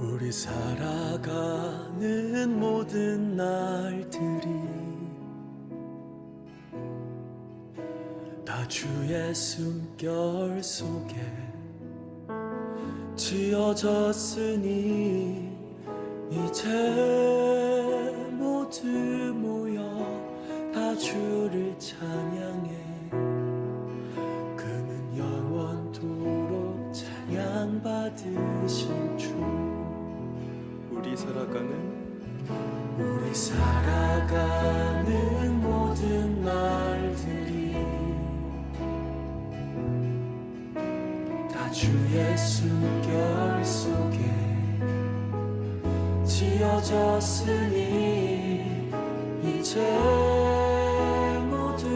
우리 살아가는 모든 날들이 다 주의 숨결 속에 지어졌으니 이제 모두 모여 다 주를 찬양해. 그는 영원토록 찬양받으신 주. 우리 살아가는 모든 날들이 다 주의 숨결 속에 지어졌으니 이제 모두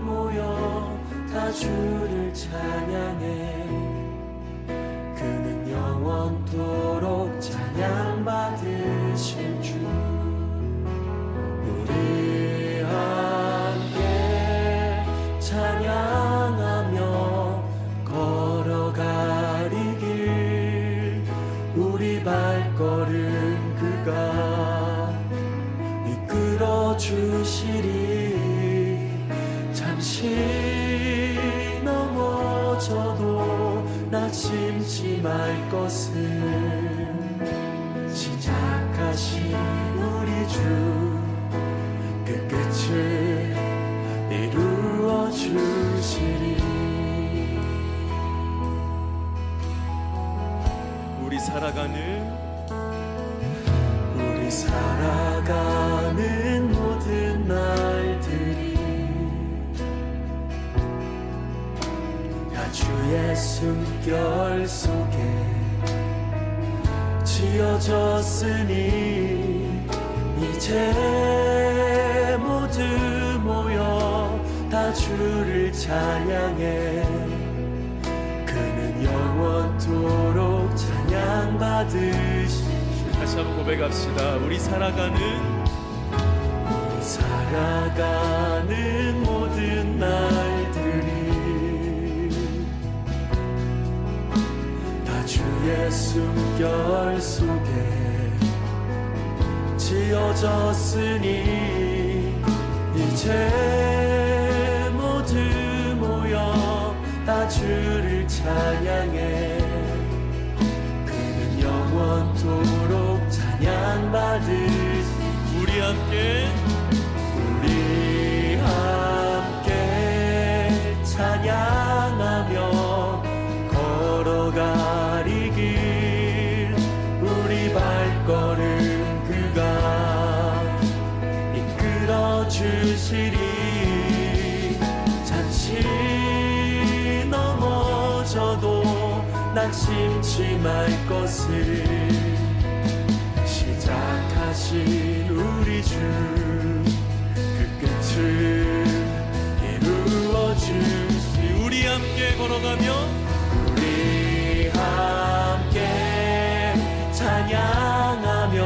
모여 다 주를 찬양해. 그는 영원토록 찬양받으실 주. 우리 함께 찬양하며 걸어가리 길. 우리 발걸음 그가 이끌어 주시리. 잠시 넘어져도 낙심치 말 것을 시작하신 우리 주 그 끝을 이루어 주시리. 우리 살아가는 모든 날들이 다 주의 숨결 속에 지어졌으니 이제 모두 모여 다 주를 찬양해. 그는 영원토록 찬양받으신 주. 다시 한번 고백합시다. 우리 살아가는 모든 날들이 다 주의 숨결 속에 지어졌으니 이제 모두 모여 다 주를 찬양해. 그는 영원토록 찬양받으시. 우리 함께 찬양하며 걸어가리 길. 우리 발걸음 그가 이끌어 주시리. 잠시 넘어져도 낙심치 말 것을 시작하신 우리 주 그 끝을 이루어 주시. 우리 함께 걸어가며 우리 함께 찬양하며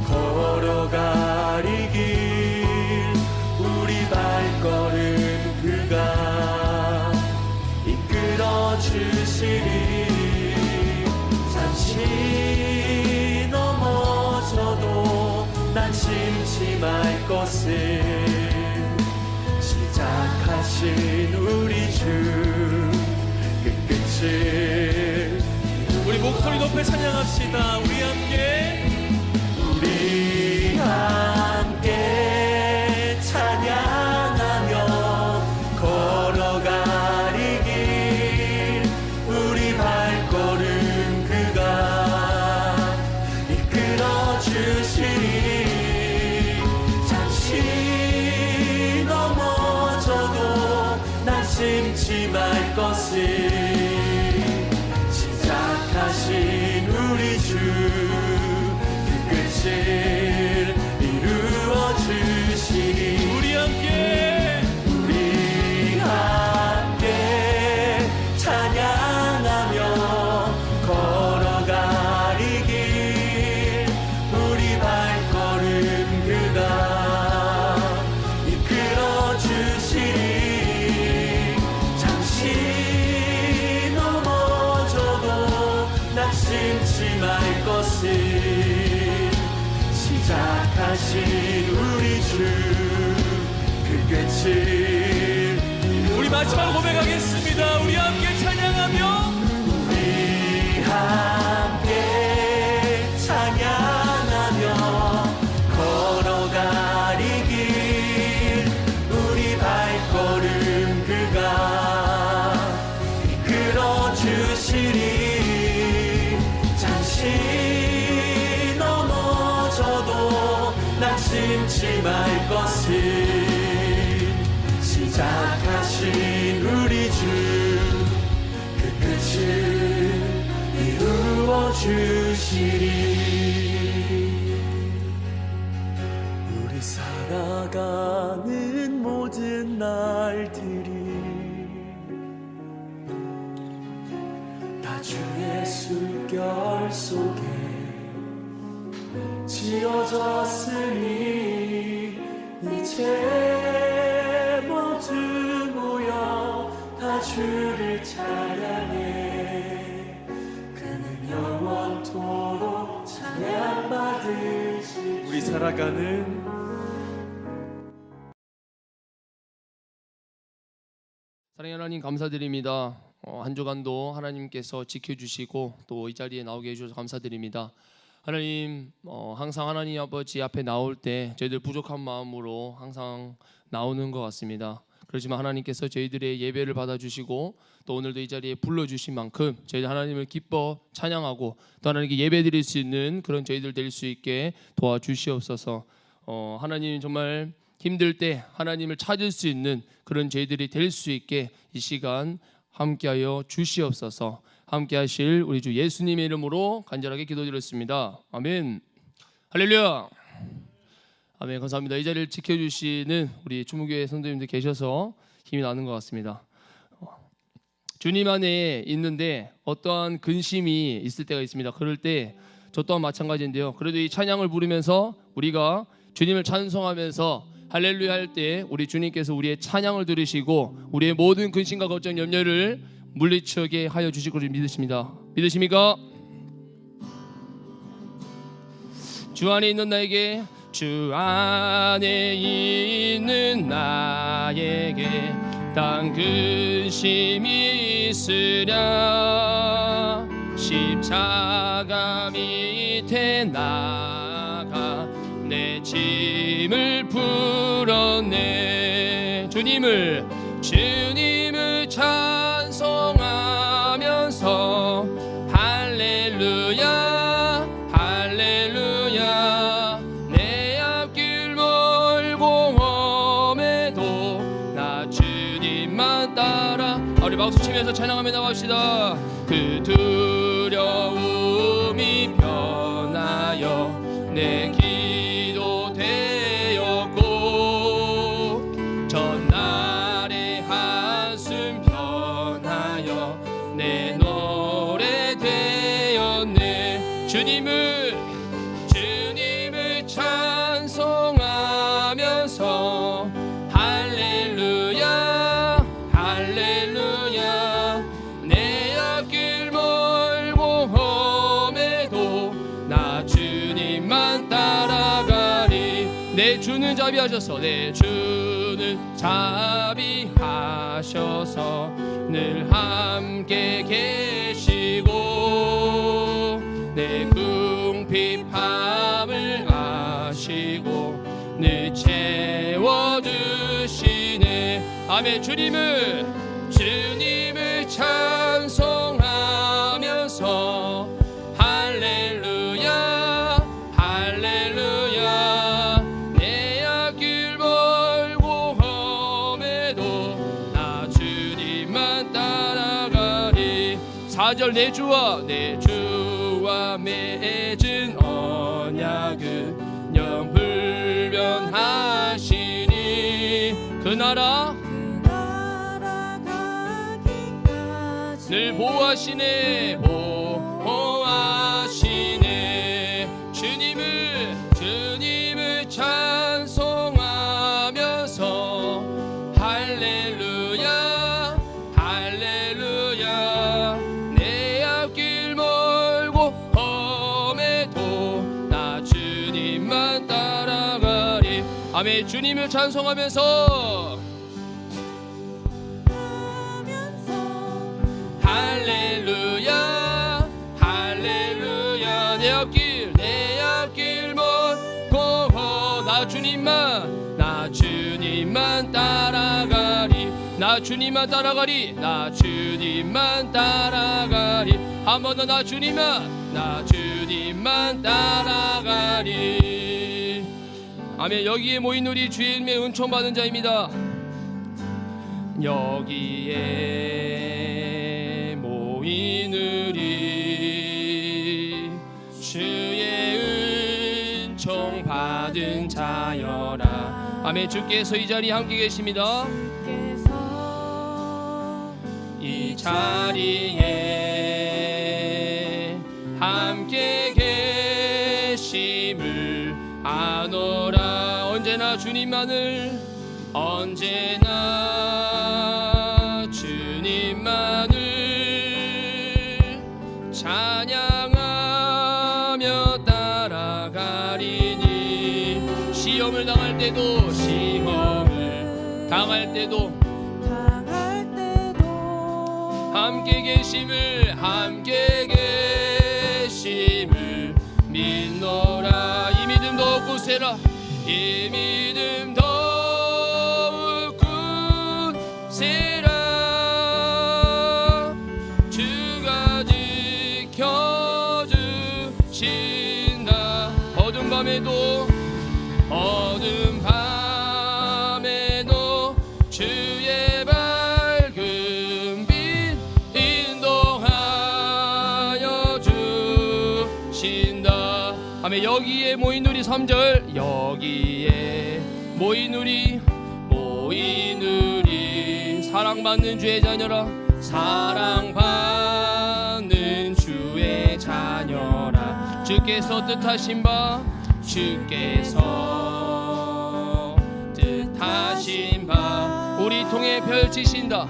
걸어가리 길. 우리 발걸음 그가 이끌어 주시리. 잠시 넘어져도 낙심치 말 것을 시작하신 우리 주 그 끝을. 우리 목소리 높여 찬양합시다. 우리 함께 찬양하며 걸어가리 길. 우리 발걸음 그가 이끌어 주시리. 잠시 넘어져도 낙심치 말 것을 시작하신 우리 주 시작하신 우리 주 그 끝을 우리 마지막 고백하겠습니다. 우리 함께 찬양하며 우리 함께 찬양하며 걸어가리 길 우리 발걸음 그가 이끌어 주시리 잠시 넘어져도 낙심치 말 것을 시작하신 우리 주 그 끝을 이루어 주시리 우리 살아가는 모든 날들이 다 주의 숨결 속에 지어졌으니 이제 모두 모여 다 주를 찬양해 그는 영원토록 찬양받으시 우리 살아가는 사랑의 하나님 감사드립니다. 한 주간도 하나님께서 지켜주시고 또 이 자리에 나오게 해주셔서 감사드립니다. 하나님 항상 하나님 아버지 앞에 나올 때 저희들 부족한 마음으로 항상 나오는 것 같습니다. 그렇지만 하나님께서 저희들의 예배를 받아주시고 또 오늘도 이 자리에 불러주신 만큼 저희들 하나님을 기뻐 찬양하고 또 하나님께 예배드릴 수 있는 그런 저희들 될 수 있게 도와주시옵소서. 하나님 정말 힘들 때 하나님을 찾을 수 있는 그런 저희들이 될 수 있게 이 시간 함께하여 주시옵소서. 함께하실 우리 주 예수님의 이름으로 간절하게 기도드렸습니다. 아멘. 할렐루야. 아멘. 감사합니다. 이 자리를 지켜주시는 우리 주무교회 성도님들 계셔서 힘이 나는 것 같습니다. 주님 안에 있는데 어떠한 근심이 있을 때가 있습니다. 그럴 때 저 또한 마찬가지인데요. 그래도 이 찬양을 부르면서 우리가 주님을 찬송하면서 할렐루야 할 때 우리 주님께서 우리의 찬양을 들으시고 우리의 모든 근심과 걱정 염려를 물리치게 하여 주실 것을 믿으십니다. 믿으십니까? 주 안에 있는 나에게 주 안에 있는 나에게 단 근심이 있으랴 십자가 밑에 나가 내 짐을 풀었네 주님을 찬송하면서 할렐루야 할렐루야 내 앞길 멀고 험해도 나 주님만 따라 우리 박수 치면서 찬양하며 나갑시다. 그 두려움이 변하여 내 기도 되었고 전날의 한숨 변하여 내 노래 되었네 주님을 찬송하면서 할렐루야 할렐루야 내 앞길 멀고 험해도 나 주님만 따라가리 내 주는 자비하셔서 내 주는 자비하셔서 늘 함께 계시고 내 궁핍함을 아시고 늘 채워주시네 아멘 주님을 찬송하면서 할렐루야 할렐루야 내 앞길 멀고 험해도 나 주님만 따라가리 4절 내 주와 맺은 언약은 영불변하시니 그 나라 늘 보호하시네 주님을 찬송하면서 할렐루야 할렐루야 내 앞길 멀고 험해도 나 주님만 따라 아멘. 주님을 찬송하면서 할렐루야 할렐루야 내 앞길 먼고 나 주님만 따라가리 나 주님만 따라가리 한 번 더 나 주님만 따라가리. 아멘. 여기에 모인 우리 주의 이름에 은총 받은 자입니다. 여기에 모인 우리 주의 은총 받은 자여라. 아멘. 주께서 이 자리에 함께 계십니다. 이 자리에 함께 계심을 아노라. 언제나 주님만을 찬양하며 따라가리니. 시험을 당할 때도 함께 계심을 믿노라. 이 믿음 더욱 굳세라. 이 믿음 더욱 굳세라. 주가 지켜주신다. 어두운 밤에도 주의 밝은 빛 인도하여 주신다. 아멘. 여기에 모인 우리 3절 여기에 모인 우리 사랑받는 주의 자녀라. 사랑받는 주의 자녀라. 주께서 뜻하신 바 우리 통해 펼치신다.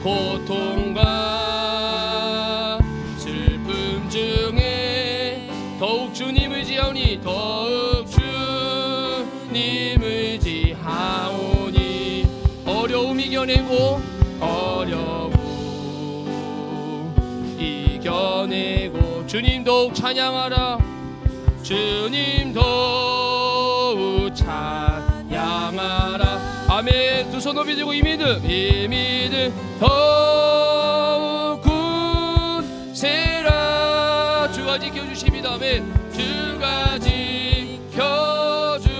고통과 슬픔 중에 더욱 주님 의지하오니 어려움 이겨내고 주님 더욱 찬양하라. 주님 더욱 찬양하라. 아멘. 두 손 높이 들고 이 믿음 더욱 굳세라. 주가 지켜주십니다. 아멘. 주가 지켜주신다.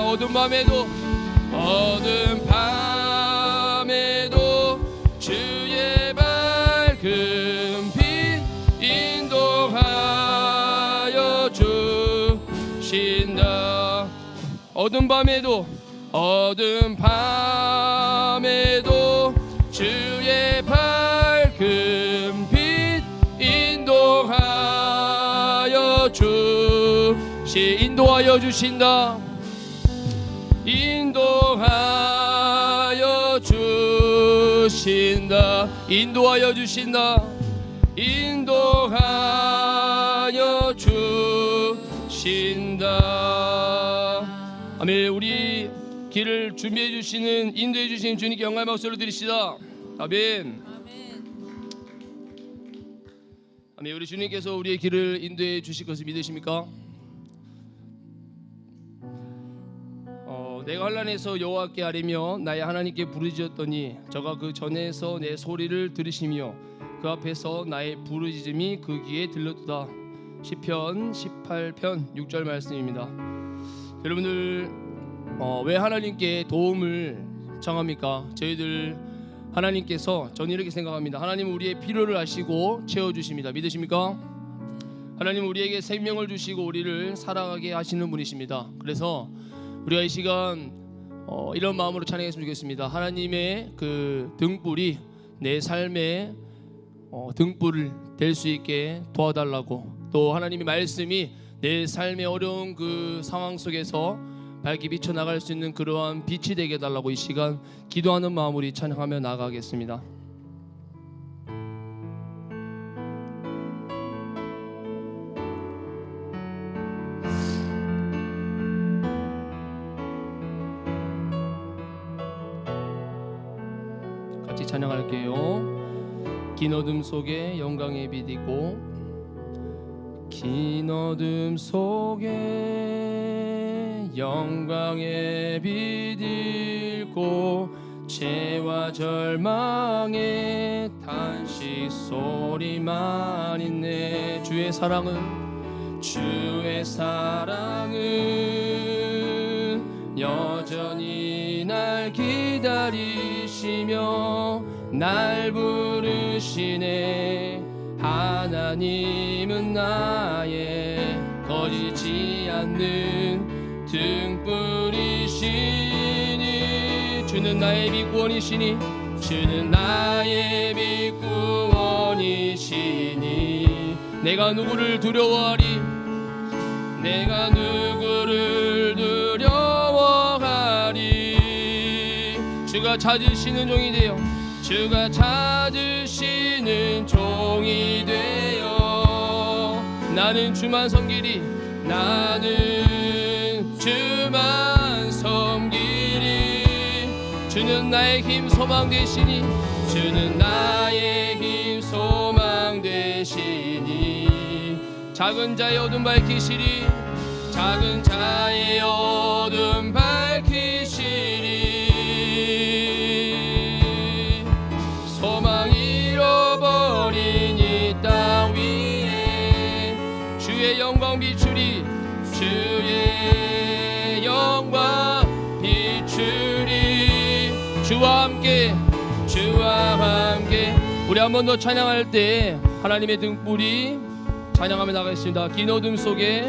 어두운 밤에도 주의 밝은 빛 인도하여 주신다. 어두운 밤에도 주의 밝은 빛 인도하여 주신다. 인도하여 주신다. 아멘. 우리 길을 준비해 주시는 인도해 주신 주님께 영광의 박수를 드리시다. 아멘. 아멘. 우리 주님께서 우리의 길을 인도해 주실 것을 믿으십니까? 내가 환난에서 여호와께 아뢰며 나의 하나님께 부르짖었더니 저가 그 전에서 내 소리를 들으시며 그 앞에서 나의 부르짖음이 그 귀에 들렸도다. 시편 18편 6절 말씀입니다. 여러분들 왜 하나님께 도움을 청합니까? 저희들 하나님께서, 저는 이렇게 생각합니다. 하나님은 우리의 필요를 아시고 채워주십니다. 믿으십니까? 하나님은 우리에게 생명을 주시고 우리를 살아가게 하시는 분이십니다. 그래서 우리가 이 시간 이런 마음으로 찬양했으면 좋겠습니다. 하나님의 그 등불이 내 삶의 등불을 될 수 있게 도와달라고, 또 하나님의 말씀이 내 삶의 어려운 그 상황 속에서 밝게 비춰나갈 수 있는 그러한 빛이 되게 해달라고 이 시간 기도하는 마음으로 찬양하며 나가겠습니다. 찬양할게요. 긴 어둠 속에 영광의 빛 있고, 긴 어둠 속에 영광의 빛 있고, 죄와 절망의 탄식 소리만 있네. 주의 사랑은 여전히 날 기다리시며 날 부르시네. 하나님은 나의 꺼지지 않는 등불이시니, 주는 나의 빛 구원이시니, 주는 나의 빛 구원이시니. 내가 누구를 두려워하리, 내가 누구를 두려워하리. 주가 찾으시는 종이 되어, 주가 찾으시는 종이 되어 나는 주만 섬기리, 나는 주만 섬기리. 주는 나의 힘 소망 되시니, 주는 나의 힘 소망 되시니. 작은 자의 어둠 밝히시리, 작은 자의 어둠 밝히시리. 소망 잃어버린 이 땅 위에 주의 영광 비추리, 주의 영광 비추리. 주와 함께, 주와 함께. 우리 한 번 더 찬양할 때 하나님의 등불이 찬양하며 나가겠습니다. 긴 어둠 속에,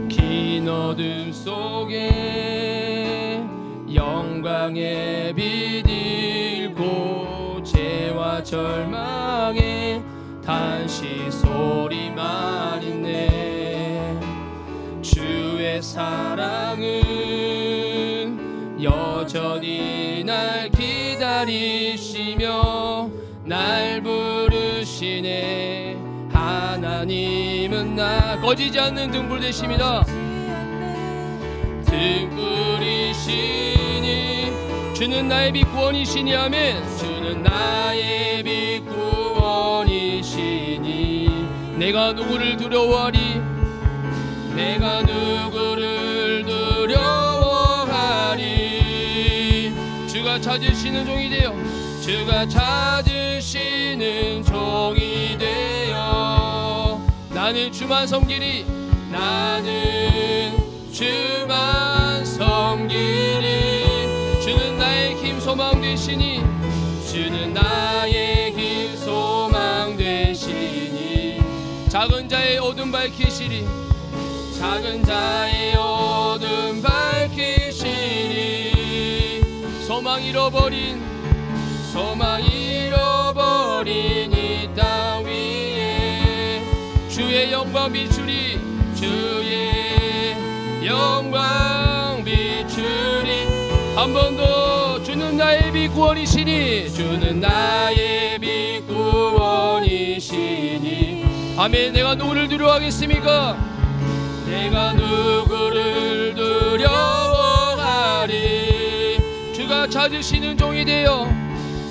긴 어둠 속에 영광의 빛 잃고, 죄와 절망의 탄식 소리만 있네. 주의 사랑은 여전히 날 기다리시며 날 부르시네. 하나님은 나 꺼지지 않는 등불 되십니다. 등불이시니, 주는 나의 빛 구원이시니. 아멘. 주는 나의 빛 구원이시니. 내가 누구를 두려워하리, 내가 누구를 두려워하리. 주가 찾으시는 종이 되어, 주가 찾으시는 종이 되어 나는 주만 섬기리, 나는 주만 섬기리. 주는 나의 힘 소망 되시니, 주는 나의 힘 소망 되시니. 작은 자의 어둠 밝히시리, 작은 자의 어둠 밝히시리. 소망 잃어버린 이 땅 위에 주의 영광 비추리, 주의 영광 비추리. 한 번 더. 주는 나의 빛 구원이시니, 주는 나의 빛 구원이시니. 아멘. 내가 누구를 두려워하겠습니까? 내가 누구를 두려워하리. 주가 찾으시는 종이 되어,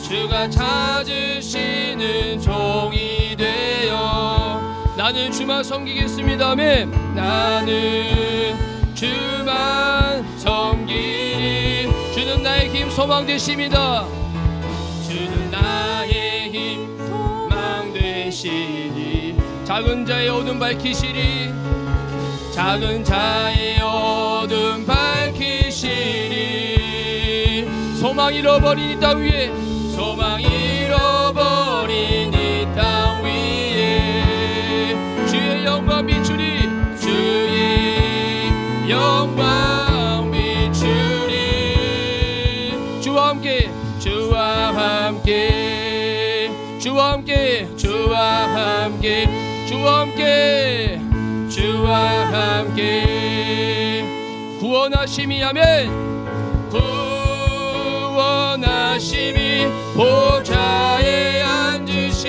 주가 찾으시는 종이 되어 나는 주만 섬기겠습니다. 아멘. 나는 주만 섬기리. 주는 나의 힘 소망 되십니다. 주는 나의 힘 소망 되시니. 작은 자의 어둠 밝히시리, 작은 자의 어둠 밝히시리. 소망 잃어버린 이 땅 위에, 소망 잃어버린 이 땅 위에 주의 영광 비추리, 주의 영광 비추리. 주와 함께, 주와 함께, 주와 함께, 주와 함께, 주와 함께, 주와 함께. 구원하심이. 아멘. 구원하심이 보좌에 앉으신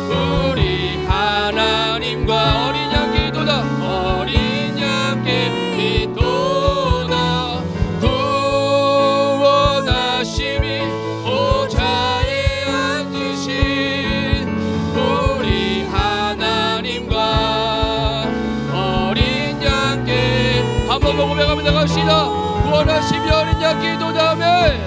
우리 하나님과 어린 양께 도다, 어린 양께 도다. 구원하심이 한 번 더 고백하며 나갑시다. 구원하시며 어린 양 기도다. 아멘.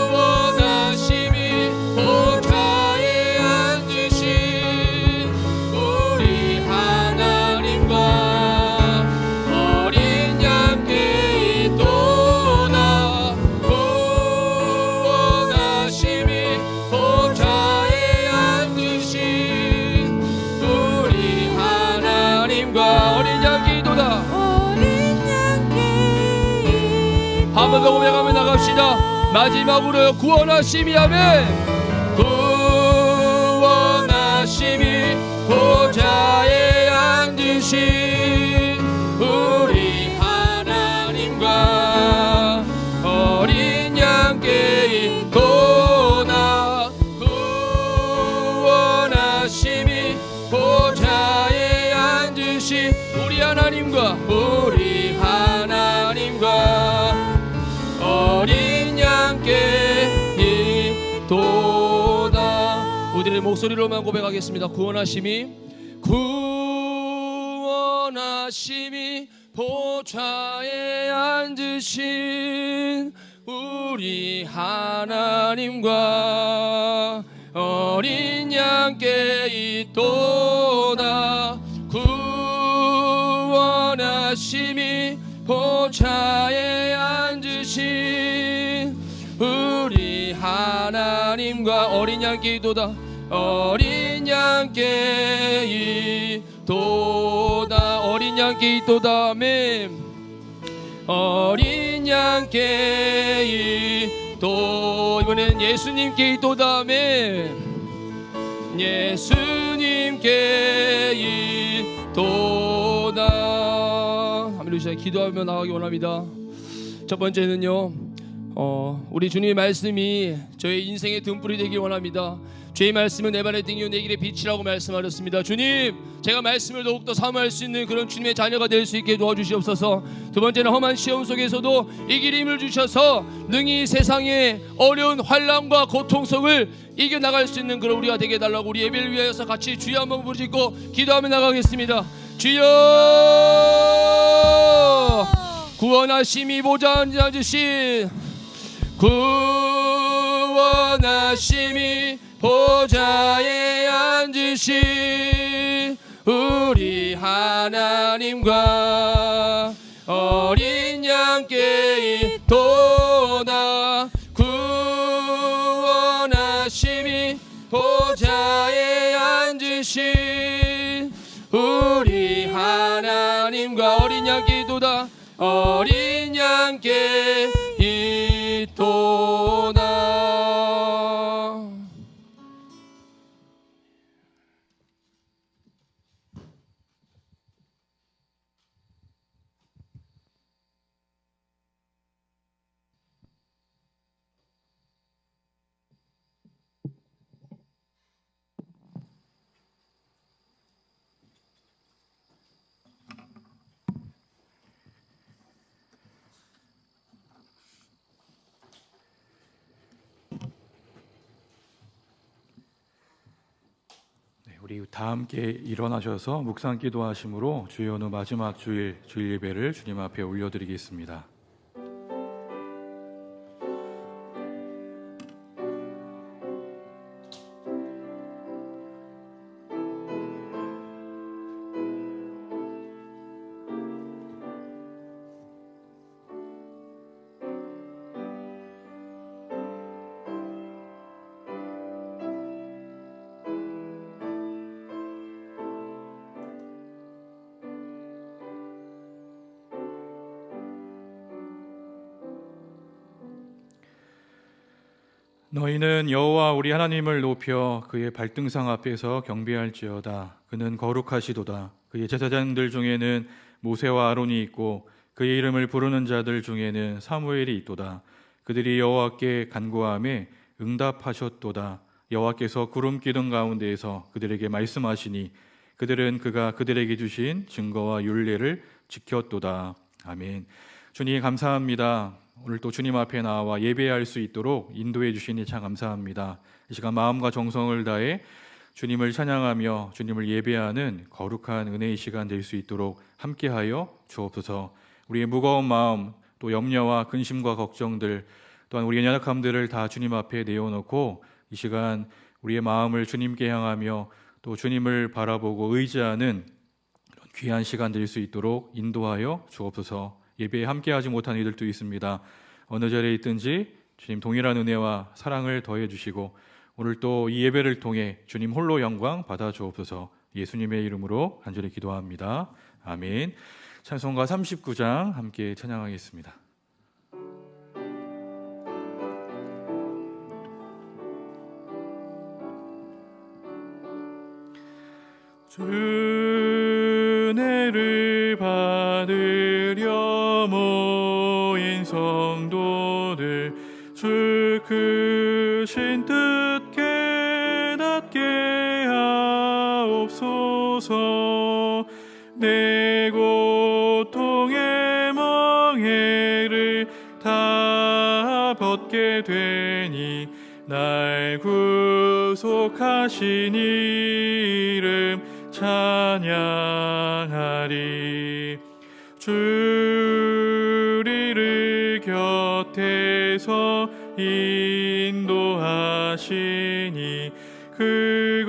구원하심이 보좌에 앉으신 우리 하나님과 어린 양께 있도다. 구원하심이 보좌에 앉으신 우리 하나님과 어린 양께 있도다. 한 번 더 고백하며 나갑시다. 마지막으로 구원하심이. 아멘. 구원하심이 보좌에 앉으신 우리 하나님과 어린 양께 있도다. 구원하심이 보좌에 앉으신 우리 하나님과 어린 양께 있도다. 우리의 목소리로만 고백하겠습니다. 구원하심이 보좌에 앉으신 우리 하나님과 어린 양께 있도다. 구원하심이 보좌에 앉으신 우리 하나님과 어린 양께 있도다. 어린 양께 있도다. 어린 양께 있도다. 아멘. 어린 양께 있도. 이번엔 예수님께 있도다. 아멘. 예수님께 있도다. 할렐루야. 기도하며 나가기 원합니다. 첫 번째는요, 우리 주님의 말씀이 저의 인생의 등불이 되길 원합니다. 주의 말씀은 내 발의 등이요 내 길의 빛이라고 말씀하셨습니다. 주님, 제가 말씀을 더욱더 사모할 수 있는 그런 주님의 자녀가 될 수 있게 도와주시옵소서. 두 번째는 험한 시험 속에서도 이길 힘을 주셔서 능히 세상의 어려운 환난과 고통 속을 이겨나갈 수 있는 그런 우리가 되게 해달라고 우리 예배를 위하여서 같이 주여 한번 부르짖고 기도하며 나가겠습니다. 주여, 구원하심이 보좌에 앉으신 구원하심이 보좌에 앉으신 우리 하나님과 어린 양께 있도다. 구원하심이 보좌에 앉으신 우리 하나님과 어린 양께 있도다. 어린 양께 있도다. 우리 다 함께 일어나셔서 묵상 기도하심으로 주의 오늘 마지막 주일 예배를 주님 앞에 올려드리겠습니다. 너희는 여호와 우리 하나님을 높여 그의 발등상 앞에서 경배할지어다. 그는 거룩하시도다. 그의 제사장들 중에는 모세와 아론이 있고 그의 이름을 부르는 자들 중에는 사무엘이 있도다. 그들이 여호와께 간구하매 응답하셨도다. 여호와께서 구름 기둥 가운데에서 그들에게 말씀하시니 그들은 그가 그들에게 주신 증거와 율례를 지켰도다. 아멘. 주님 감사합니다. 오늘 또 주님 앞에 나와 예배할 수 있도록 인도해 주시니 참 감사합니다. 이 시간 마음과 정성을 다해 주님을 찬양하며 주님을 예배하는 거룩한 은혜의 시간 될 수 있도록 함께하여 주옵소서. 우리의 무거운 마음, 또 염려와 근심과 걱정들, 또한 우리의 연약함들을 다 주님 앞에 내어놓고 이 시간 우리의 마음을 주님께 향하며 또 주님을 바라보고 의지하는 귀한 시간 될 수 있도록 인도하여 주옵소서. 예배에 함께하지 못한 이들도 있습니다. 어느 자리에 있든지 주님 동일한 은혜와 사랑을 더해 주시고 오늘 또 이 예배를 통해 주님 홀로 영광 받아 주옵소서. 예수님의 이름으로 간절히 기도합니다. 아멘. 찬송가 39장 함께 찬양하겠습니다. 은혜를 받으려 모인 성도들 주 크신 뜻 깨닫게 하옵소서. 내 고통의 멍에를 다 벗게 되니 날 구속하신 이름 찬양하리. 주리를 곁에서 인도하시니 그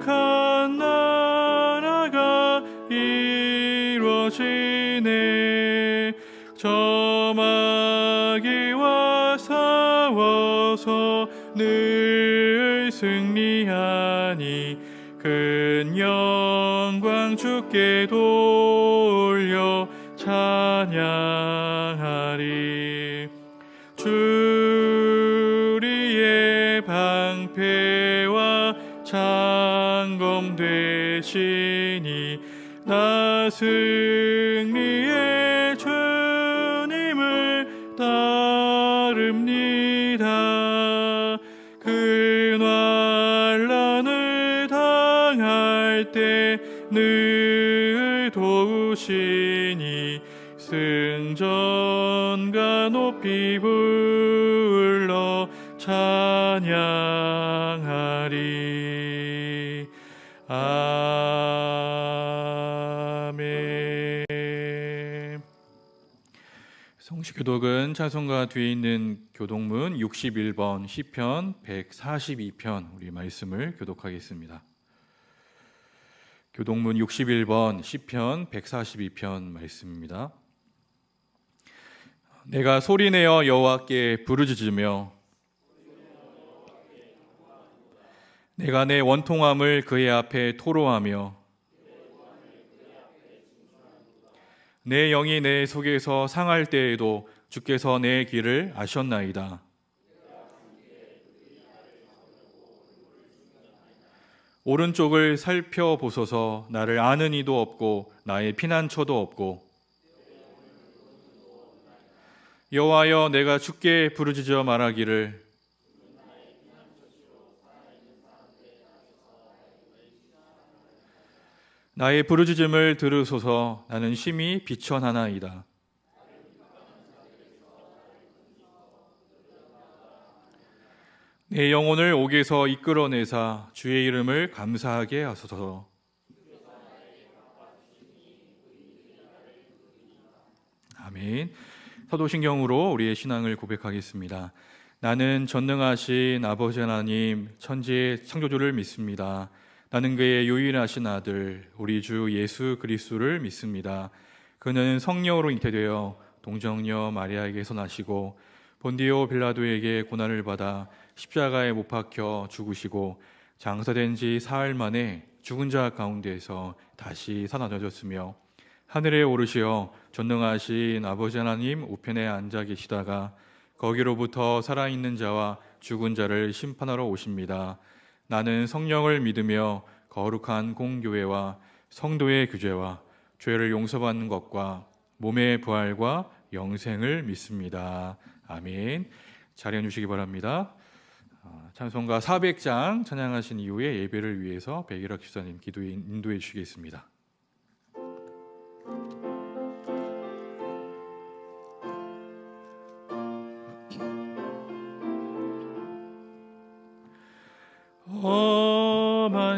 거룩한 나라가 이루어지네. 저마귀와 싸워서 늘 승리하니 큰 영광 주께 돌려 찬양하리. 주리의 방패와 창검 되시니 나 승리의 주님을 따릅니다. 그 난란을 당할 때 늘 도우시니 승전가 높이 불러 찬양하리. 아멘. 성시교독은 찬송가 뒤에 있는 교독문 61번 시편 142편 우리 말씀을 교독하겠습니다. 교독문 61번 시편 142편 말씀입니다. 내가 소리내어 여호와께 부르짖으며 내가 내 원통함을 그의 앞에 토로하며 내 영이 내 속에서 상할 때에도 주께서 내 길을 아셨나이다. 오른쪽을 살펴보소서. 나를 아는 이도 없고 나의 피난처도 없고. 여호와여, 내가 주께 부르짖어 말하기를 나의 부르짖음을 들으소서. 나는 심히 비천하나이다. 내 영혼을 옥에서 이끌어내사 주의 이름을 감사하게 하소서. 아멘. 사도신경으로 우리의 신앙을 고백하겠습니다. 나는 전능하신 아버지 하나님 천지의 창조주를 믿습니다. 나는 그의 유일하신 아들 우리 주 예수 그리스도를 믿습니다. 그는 성령으로 잉태되어 동정녀 마리아에게서 나시고 본디오 빌라도에게 고난을 받아 십자가에 못 박혀 죽으시고 장사된 지 사흘 만에 죽은 자 가운데서 다시 살아나셨으며 하늘에 오르시어 전능하신 아버지 하나님 우편에 앉아 계시다가 거기로부터 살아있는 자와 죽은 자를 심판하러 오십니다. 나는 성령을 믿으며 거룩한 공교회와 성도의 규제와 죄를 용서받는 것과 몸의 부활과 영생을 믿습니다. 아멘. 자리해 주시기 바랍니다. 찬송가 400장 찬양하신 이후에 예배를 위해서 백일학 집사님 기도에 인도해 주시겠습니다.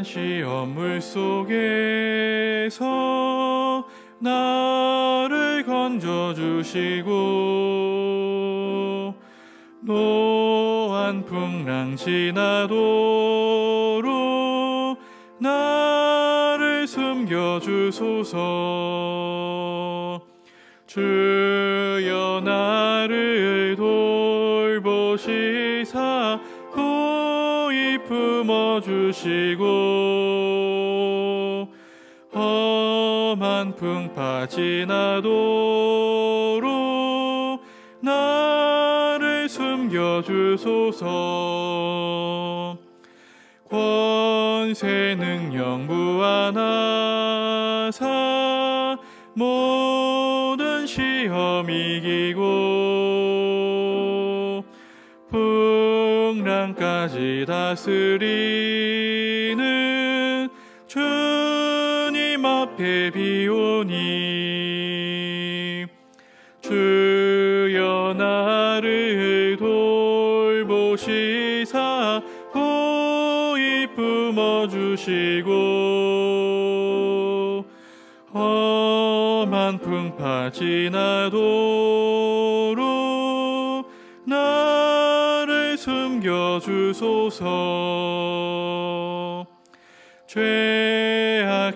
험한 시험물 속에서 나를 건져주시고 노한 풍랑 지나도록 나를 숨겨주소서. 주여 나를 돌보시사 고이 품어주시고 험한 풍파 지나도록 나를 숨겨주소서. 권세 능력 무한하사 모든 시험 이기고 풍랑까지 다스리는 주님 앞에 비오니 주여 나를 돌보시사 고이 품어주시고 험한 풍파 지나도록 나를 숨겨주소서. 죄악길에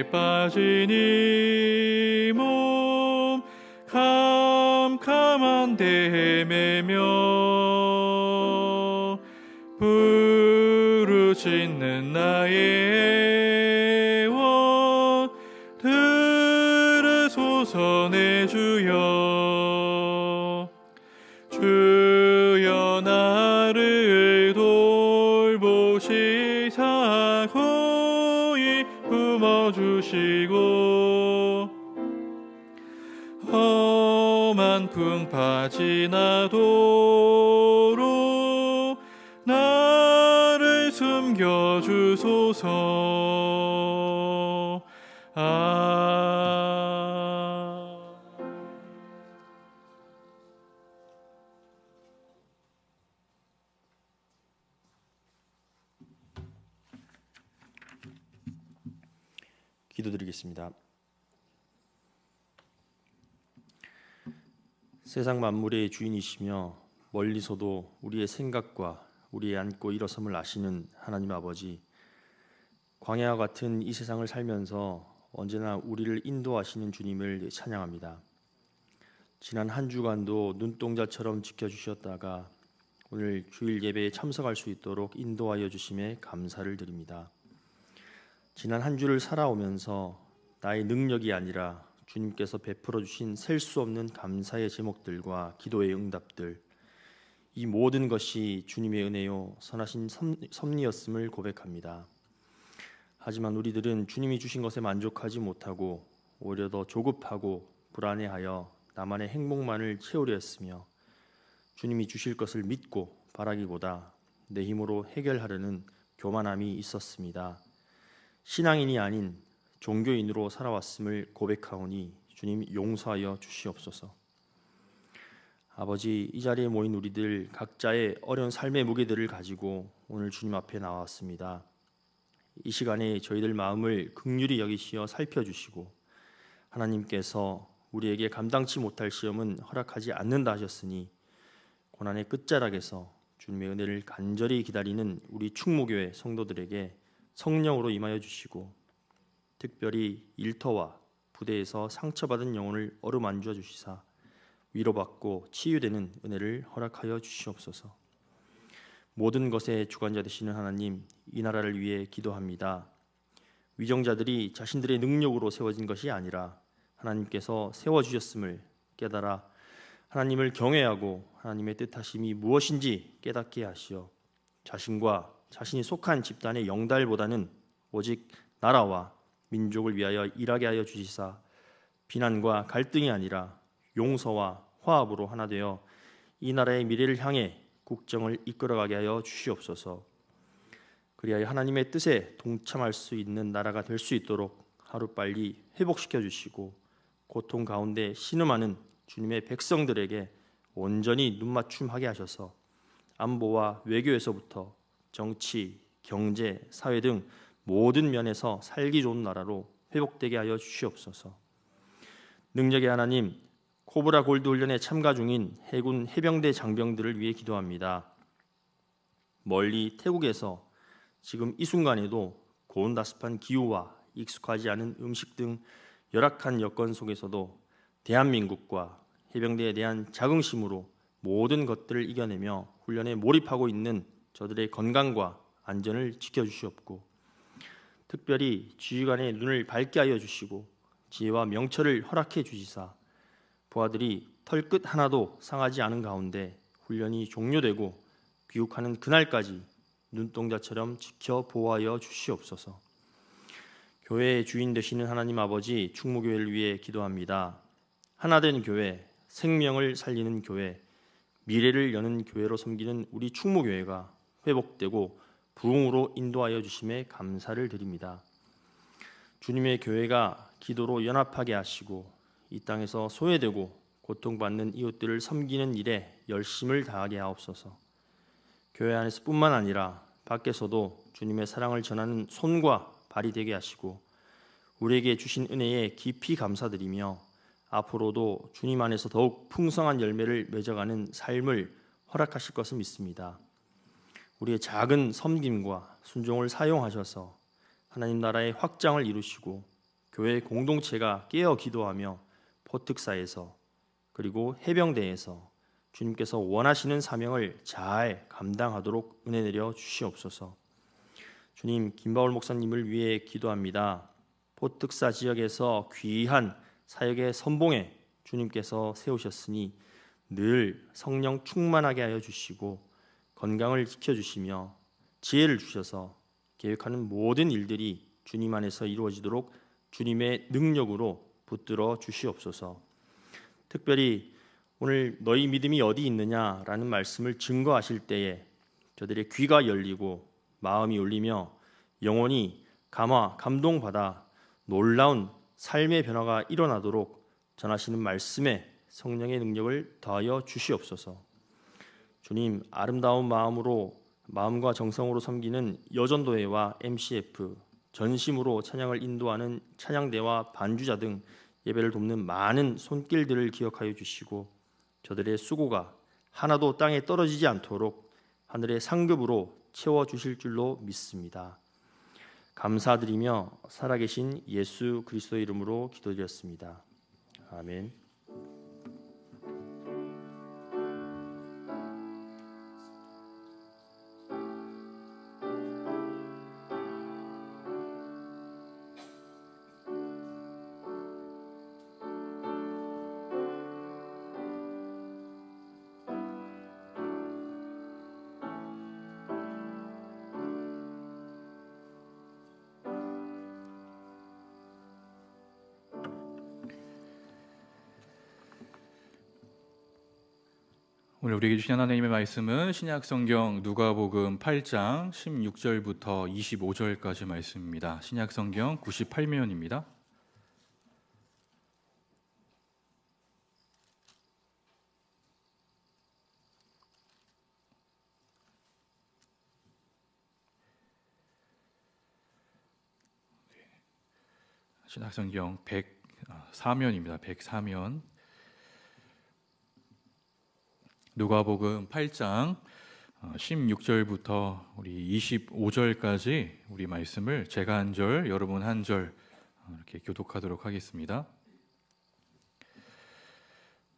빠진 이 몸 캄캄한 데 헤매며 부르짖는 나의 애원 들으소서. 내 주여 주여 나를 돌보시사 고이 품어주시고 험한 풍파 지나도록 나를 숨겨주소서. 기도드리겠습니다. 세상 만물의 주인이시며 멀리서도 우리의 생각과 우리의 앉고 일어섬을 아시는 하나님 아버지, 광야와 같은 이 세상을 살면서 언제나 우리를 인도하시는 주님을 찬양합니다. 지난 한 주간도 눈동자처럼 지켜주셨다가 오늘 주일 예배에 참석할 수 있도록 인도하여 주심에 감사를 드립니다. 지난 한 주를 살아오면서 나의 능력이 아니라 주님께서 베풀어 주신 셀 수 없는 감사의 제목들과 기도의 응답들, 이 모든 것이 주님의 은혜요 선하신 섭리였음을 고백합니다. 하지만 우리들은 주님이 주신 것에 만족하지 못하고 오히려 더 조급하고 불안해하여 나만의 행복만을 채우려 했으며 주님이 주실 것을 믿고 바라기보다 내 힘으로 해결하려는 교만함이 있었습니다. 신앙인이 아닌 종교인으로 살아왔음을 고백하오니 주님 용서하여 주시옵소서. 아버지, 이 자리에 모인 우리들 각자의 어려운 삶의 무게들을 가지고 오늘 주님 앞에 나왔습니다. 이 시간에 저희들 마음을 긍휼히 여기시어 살펴주시고 하나님께서 우리에게 감당치 못할 시험은 허락하지 않는다 하셨으니 고난의 끝자락에서 주님의 은혜를 간절히 기다리는 우리 충무교회 성도들에게 성령으로 임하여 주시고 특별히 일터와 부대에서 상처받은 영혼을 어루만져 주시사 위로받고 치유되는 은혜를 허락하여 주시옵소서. 모든 것의 주관자 되시는 하나님, 이 나라를 위해 기도합니다. 위정자들이 자신들의 능력으로 세워진 것이 아니라 하나님께서 세워주셨음을 깨달아 하나님을 경외하고 하나님의 뜻하심이 무엇인지 깨닫게 하시어 자신과 자신이 속한 집단의 영달보다는 오직 나라와 민족을 위하여 일하게 하여 주시사 비난과 갈등이 아니라 용서와 화합으로 하나 되어 이 나라의 미래를 향해 국정을 이끌어가게 하여 주시옵소서. 그리하여 하나님의 뜻에 동참할 수 있는 나라가 될 수 있도록 하루빨리 회복시켜 주시고 고통 가운데 신음하는 주님의 백성들에게 온전히 눈맞춤하게 하셔서 안보와 외교에서부터 정치, 경제, 사회 등 모든 면에서 살기 좋은 나라로 회복되게 하여 주시옵소서. 능력의 하나님, 코브라 골드 훈련에 참가 중인 해군 해병대 장병들을 위해 기도합니다. 멀리 태국에서 지금 이 순간에도 고온다습한 기후와 익숙하지 않은 음식 등 열악한 여건 속에서도 대한민국과 해병대에 대한 자긍심으로 모든 것들을 이겨내며 훈련에 몰입하고 있는 저들의 건강과 안전을 지켜주시옵고, 특별히 지휘관의 눈을 밝게 하여 주시고 지혜와 명철을 허락해 주시사 부하들이 털끝 하나도 상하지 않은 가운데 훈련이 종료되고 귀국하는 그날까지 눈동자처럼 지켜 보호하여 주시옵소서. 교회의 주인 되시는 하나님 아버지, 충무교회를 위해 기도합니다. 하나된 교회, 생명을 살리는 교회, 미래를 여는 교회로 섬기는 우리 충무교회가 회복되고 부흥으로 인도하여 주심에 감사를 드립니다. 주님의 교회가 기도로 연합하게 하시고 이 땅에서 소외되고 고통받는 이웃들을 섬기는 일에 열심을 다하게 하옵소서. 교회 안에서뿐만 아니라 밖에서도 주님의 사랑을 전하는 손과 발이 되게 하시고 우리에게 주신 은혜에 깊이 감사드리며 앞으로도 주님 안에서 더욱 풍성한 열매를 맺어가는 삶을 허락하실 것을 믿습니다. 우리의 작은 섬김과 순종을 사용하셔서 하나님 나라의 확장을 이루시고 교회 공동체가 깨어 기도하며 포특사에서 그리고 해병대에서 주님께서 원하시는 사명을 잘 감당하도록 은혜 내려 주시옵소서. 주님, 김바울 목사님을 위해 기도합니다. 포특사 지역에서 귀한 사역의 선봉에 주님께서 세우셨으니 늘 성령 충만하게 하여 주시고 건강을 지켜주시며 지혜를 주셔서 계획하는 모든 일들이 주님 안에서 이루어지도록 주님의 능력으로 붙들어 주시옵소서. 특별히 오늘 너희 믿음이 어디 있느냐라는 말씀을 증거하실 때에 저들의 귀가 열리고 마음이 울리며 영혼이 감동받아 놀라운 삶의 변화가 일어나도록 전하시는 말씀에 성령의 능력을 더하여 주시옵소서. 주님, 아름다운 마음과 정성으로 섬기는 여전도회와 MCF, 전심으로 찬양을 인도하는 찬양대와 반주자 등 예배를 돕는 많은 손길들을 기억하여 주시고 저들의 수고가 하나도 땅에 떨어지지 않도록 하늘의 상급으로 채워주실 줄로 믿습니다. 감사드리며 살아계신 예수 그리스도의 이름으로 기도드렸습니다. 아멘. 오늘 우리에게 주신 하나님의 말씀은 신약성경 누가복음 8장 16절부터 25절까지 말씀입니다. 신약성경 98면입니다. 신약성경 104면입니다. 104면. 누가복음 8장 16절부터 우리 25절까지 우리 말씀을 제가 한 절, 여러분 한 절 이렇게 교독하도록 하겠습니다.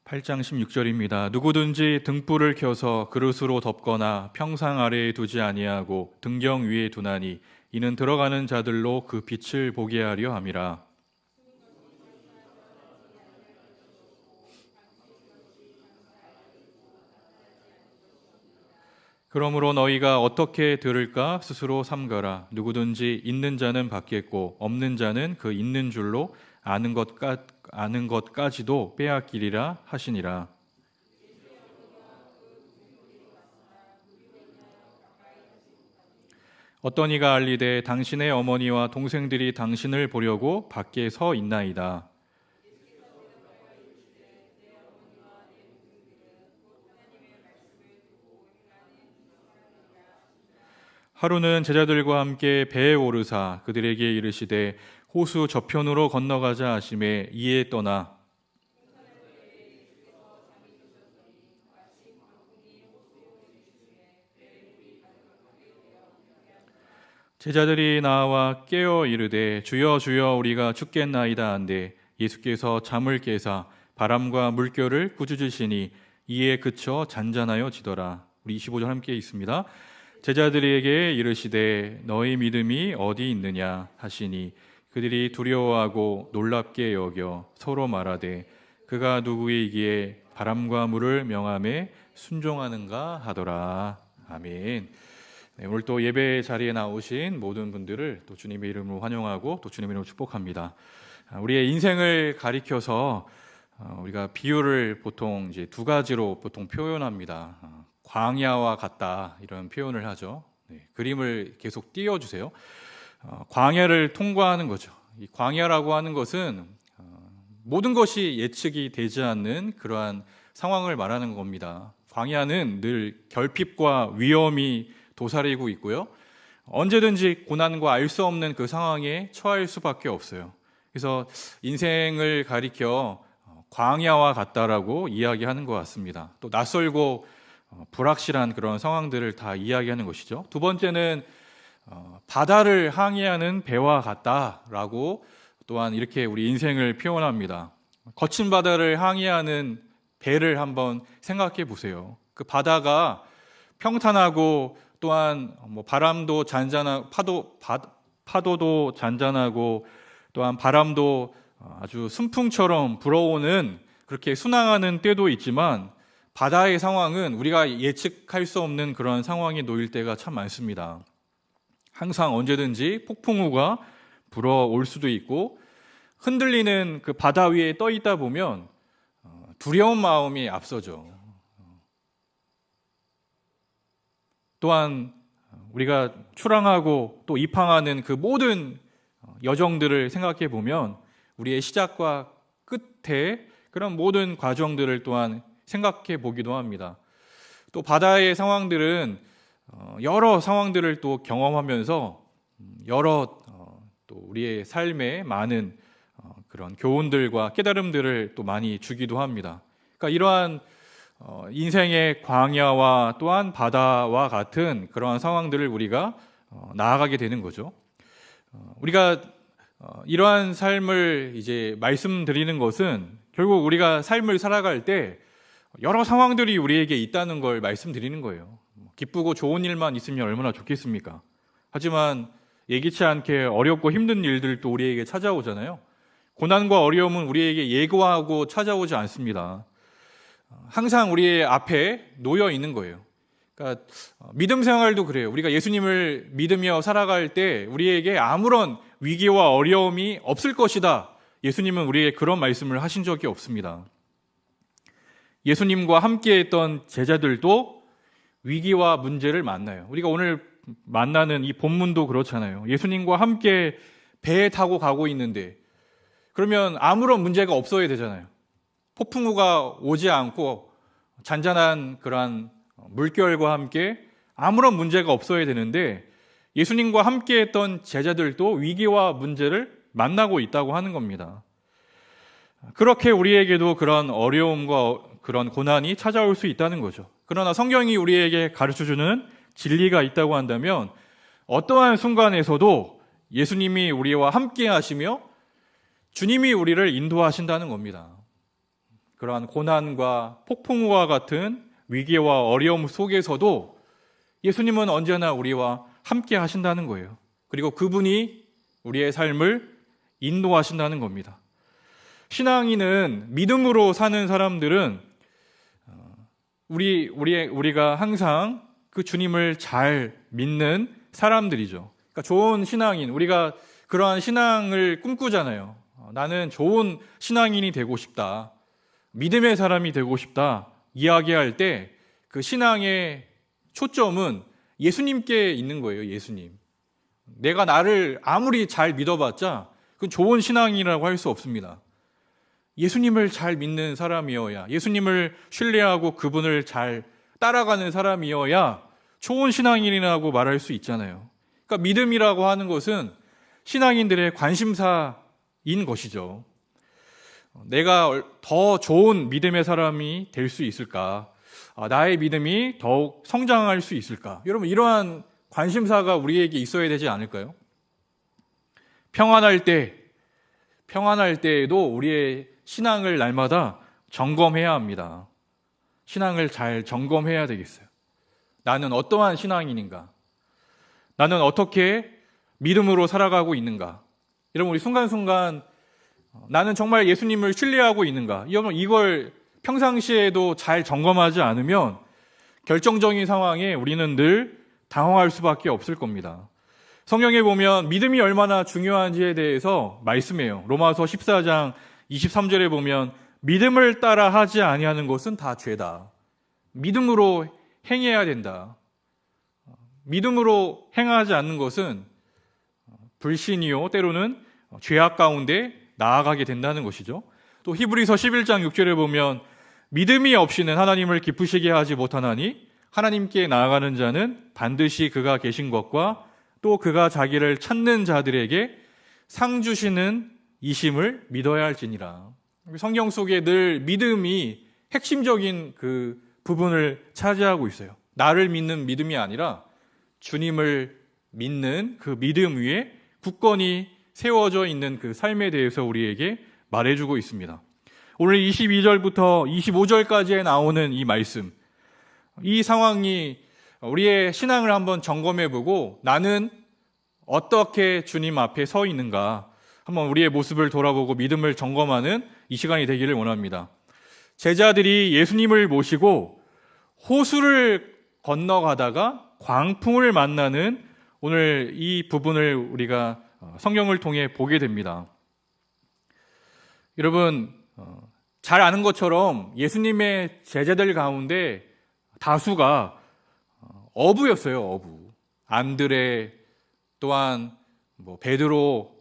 8장 16절입니다. 누구든지 등불을 켜서 그릇으로 덮거나 평상 아래에 두지 아니하고 등경 위에 두나니 이는 들어가는 자들로 그 빛을 보게 하려 함이라. 그러므로 너희가 어떻게 들을까 스스로 삼가라. 누구든지 있는 자는 받겠고 없는 자는 그 있는 줄로 아는 것까지도 빼앗기리라 하시니라. 어떤 이가 알리되 당신의 어머니와 동생들이 당신을 보려고 밖에 서 있나이다. 하루는 제자들과 함께 배에 오르사 그들에게 이르시되 호수 저편으로 건너가자 하심에 이에 떠나 제자들이 나와 깨어 이르되 주여 주여 우리가 죽겠나이다 한데 예수께서 잠을 깨사 바람과 물결을 꾸짖으시니 이에 그쳐 잔잔하여 지더라. 우리 25절 함께 있습니다. 제자들에게 이르시되 너희 믿음이 어디 있느냐 하시니 그들이 두려워하고 놀랍게 여겨 서로 말하되 그가 누구이기에 바람과 물을 명함에 순종하는가 하더라. 아멘. 네, 오늘 또 예배 자리에 나오신 모든 분들을 또 주님의 이름으로 환영하고 또 주님의 이름으로 축복합니다. 우리의 인생을 가리켜서 우리가 비유를 보통 이제 두 가지로 보통 표현합니다. 광야와 같다 이런 표현을 하죠. 네, 그림을 계속 띄워주세요. 광야를 통과하는 거죠. 이 광야라고 하는 것은 모든 것이 예측이 되지 않는 그러한 상황을 말하는 겁니다. 광야는 늘 결핍과 위험이 도사리고 있고요. 언제든지 고난과 알 수 없는 그 상황에 처할 수밖에 없어요. 그래서 인생을 가리켜 광야와 같다라고 이야기하는 것 같습니다. 또 낯설고 불확실한 그런 상황들을 다 이야기하는 것이죠. 두 번째는 바다를 항해하는 배와 같다라고 또한 이렇게 우리 인생을 표현합니다. 거친 바다를 항해하는 배를 한번 생각해 보세요. 그 바다가 평탄하고 또한 바람도 잔잔하고 파도도 잔잔하고 또한 바람도 아주 순풍처럼 불어오는 그렇게 순항하는 때도 있지만 바다의 상황은 우리가 예측할 수 없는 그런 상황에 놓일 때가 참 많습니다. 항상 언제든지 폭풍우가 불어올 수도 있고 흔들리는 그 바다 위에 떠 있다 보면 두려운 마음이 앞서죠. 또한 우리가 출항하고 또 입항하는 그 모든 여정들을 생각해 보면 우리의 시작과 끝에 그런 모든 과정들을 또한 생각해 보기도 합니다. 또 바다의 상황들은 여러 상황들을 또 경험하면서 여러 또 우리의 삶에 많은 그런 교훈들과 깨달음들을 또 많이 주기도 합니다. 그러니까 이러한 인생의 광야와 또한 바다와 같은 그러한 상황들을 우리가 나아가게 되는 거죠. 우리가 이러한 삶을 이제 말씀드리는 것은 결국 우리가 삶을 살아갈 때 여러 상황들이 우리에게 있다는 걸 말씀드리는 거예요. 기쁘고 좋은 일만 있으면 얼마나 좋겠습니까? 하지만 예기치 않게 어렵고 힘든 일들도 우리에게 찾아오잖아요. 고난과 어려움은 우리에게 예고하고 찾아오지 않습니다. 항상 우리의 앞에 놓여 있는 거예요. 그러니까 믿음 생활도 그래요. 우리가 예수님을 믿으며 살아갈 때 우리에게 아무런 위기와 어려움이 없을 것이다. 예수님은 우리에게 그런 말씀을 하신 적이 없습니다. 예수님과 함께했던 제자들도 위기와 문제를 만나요. 우리가 오늘 만나는 이 본문도 그렇잖아요. 예수님과 함께 배에 타고 가고 있는데 그러면 아무런 문제가 없어야 되잖아요. 폭풍우가 오지 않고 잔잔한 그러한 물결과 함께 아무런 문제가 없어야 되는데 예수님과 함께했던 제자들도 위기와 문제를 만나고 있다고 하는 겁니다. 그렇게 우리에게도 그런 어려움과 그런 고난이 찾아올 수 있다는 거죠. 그러나 성경이 우리에게 가르쳐주는 진리가 있다고 한다면 어떠한 순간에서도 예수님이 우리와 함께 하시며 주님이 우리를 인도하신다는 겁니다. 그러한 고난과 폭풍우와 같은 위기와 어려움 속에서도 예수님은 언제나 우리와 함께 하신다는 거예요. 그리고 그분이 우리의 삶을 인도하신다는 겁니다. 신앙인은 믿음으로 사는 사람들은 우리가 항상 그 주님을 잘 믿는 사람들이죠. 그러니까 좋은 신앙인, 우리가 그러한 신앙을 꿈꾸잖아요. 나는 좋은 신앙인이 되고 싶다. 믿음의 사람이 되고 싶다. 이야기할 때 그 신앙의 초점은 예수님께 있는 거예요. 예수님. 내가 나를 아무리 잘 믿어봤자 그건 좋은 신앙이라고 할 수 없습니다. 예수님을 잘 믿는 사람이어야, 예수님을 신뢰하고 그분을 잘 따라가는 사람이어야 좋은 신앙인이라고 말할 수 있잖아요. 그러니까 믿음이라고 하는 것은 신앙인들의 관심사인 것이죠. 내가 더 좋은 믿음의 사람이 될 수 있을까? 나의 믿음이 더욱 성장할 수 있을까? 여러분, 이러한 관심사가 우리에게 있어야 되지 않을까요? 평안할 때에도 우리의 신앙을 날마다 점검해야 합니다. 신앙을 잘 점검해야 되겠어요. 나는 어떠한 신앙인인가? 나는 어떻게 믿음으로 살아가고 있는가? 여러분, 우리 순간순간 나는 정말 예수님을 신뢰하고 있는가? 여러분, 이걸 평상시에도 잘 점검하지 않으면 결정적인 상황에 우리는 늘 당황할 수밖에 없을 겁니다. 성경에 보면 믿음이 얼마나 중요한지에 대해서 말씀해요. 로마서 14장 23절에 보면 믿음을 따라 하지 아니하는 것은 다 죄다. 믿음으로 행해야 된다. 믿음으로 행하지 않는 것은 불신이요, 때로는 죄악 가운데 나아가게 된다는 것이죠. 또 히브리서 11장 6절에 보면 믿음이 없이는 하나님을 기쁘시게 하지 못하나니 하나님께 나아가는 자는 반드시 그가 계신 것과 또 그가 자기를 찾는 자들에게 상 주시는 이심을 믿어야 할지니라. 성경 속에 늘 믿음이 핵심적인 그 부분을 차지하고 있어요. 나를 믿는 믿음이 아니라 주님을 믿는 그 믿음 위에 굳건히 세워져 있는 그 삶에 대해서 우리에게 말해주고 있습니다. 오늘 22절부터 25절까지에 나오는 이 말씀, 이 상황이 우리의 신앙을 한번 점검해보고 나는 어떻게 주님 앞에 서 있는가 한번 우리의 모습을 돌아보고 믿음을 점검하는 이 시간이 되기를 원합니다. 제자들이 예수님을 모시고 호수를 건너가다가 광풍을 만나는 오늘 이 부분을 우리가 성경을 통해 보게 됩니다. 여러분, 잘 아는 것처럼 예수님의 제자들 가운데 다수가 어부였어요. 어부. 안드레, 또한 베드로,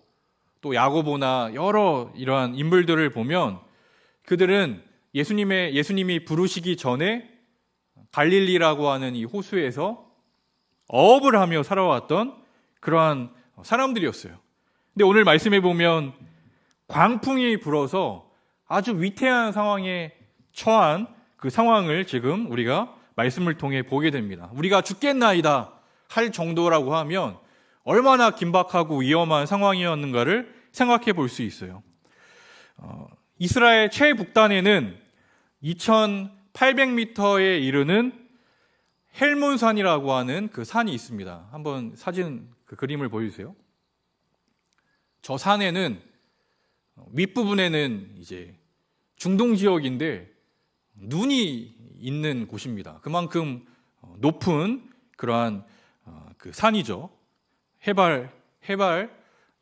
또 야고보나 여러 이러한 인물들을 보면 그들은 예수님이 부르시기 전에 갈릴리라고 하는 이 호수에서 어업을 하며 살아왔던 그러한 사람들이었어요. 근데 오늘 말씀해 보면 광풍이 불어서 아주 위태한 상황에 처한 그 상황을 지금 우리가 말씀을 통해 보게 됩니다. 우리가 죽겠나이다 할 정도라고 하면 얼마나 긴박하고 위험한 상황이었는가를 생각해 볼 수 있어요. 이스라엘 최북단에는 2800m에 이르는 헬몬산이라고 하는 그 산이 있습니다. 한번 사진 그 그림을 보여주세요. 저 산에는 윗부분에는 이제 중동 지역인데 눈이 있는 곳입니다. 그만큼 높은 그러한 그 산이죠. 해발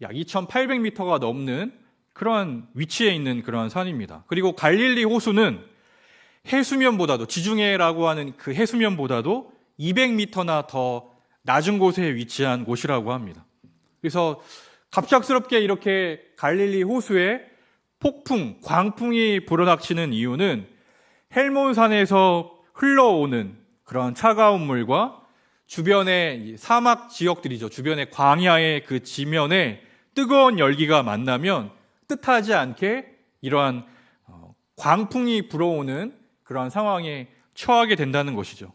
약 2800m가 넘는 그러한 위치에 있는 그러한 산입니다. 그리고 갈릴리 호수는 해수면보다도 지중해라고 하는 그 해수면보다도 200m나 더 낮은 곳에 위치한 곳이라고 합니다. 그래서 갑작스럽게 이렇게 갈릴리 호수에 폭풍, 광풍이 불어닥치는 이유는 헬몬산에서 흘러오는 그런 차가운 물과 주변의 사막 지역들이죠. 주변의 광야의 그 지면에 뜨거운 열기가 만나면 뜻하지 않게 이러한 광풍이 불어오는 그러한 상황에 처하게 된다는 것이죠.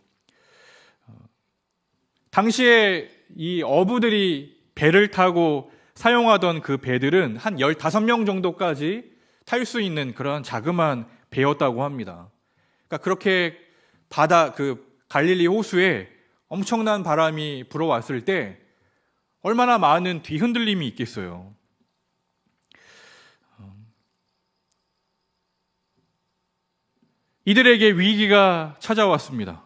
당시에 이 어부들이 배를 타고 사용하던 그 배들은 한 15명 정도까지 탈 수 있는 그런 자그마한 배였다고 합니다. 그러니까 그렇게 갈릴리 호수에 엄청난 바람이 불어왔을 때 얼마나 많은 뒤흔들림이 있겠어요. 이들에게 위기가 찾아왔습니다.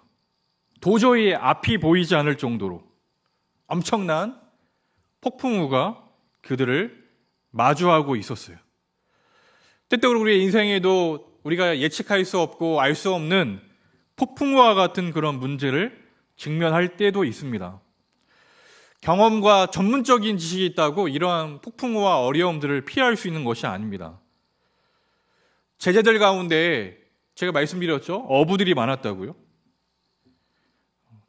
도저히 앞이 보이지 않을 정도로 엄청난 폭풍우가 그들을 마주하고 있었어요. 때때로 우리의 인생에도 우리가 예측할 수 없고 알 수 없는 폭풍우와 같은 그런 문제를 직면할 때도 있습니다. 경험과 전문적인 지식이 있다고 이러한 폭풍우와 어려움들을 피할 수 있는 것이 아닙니다. 제자들 가운데 제가 말씀드렸죠. 어부들이 많았다고요.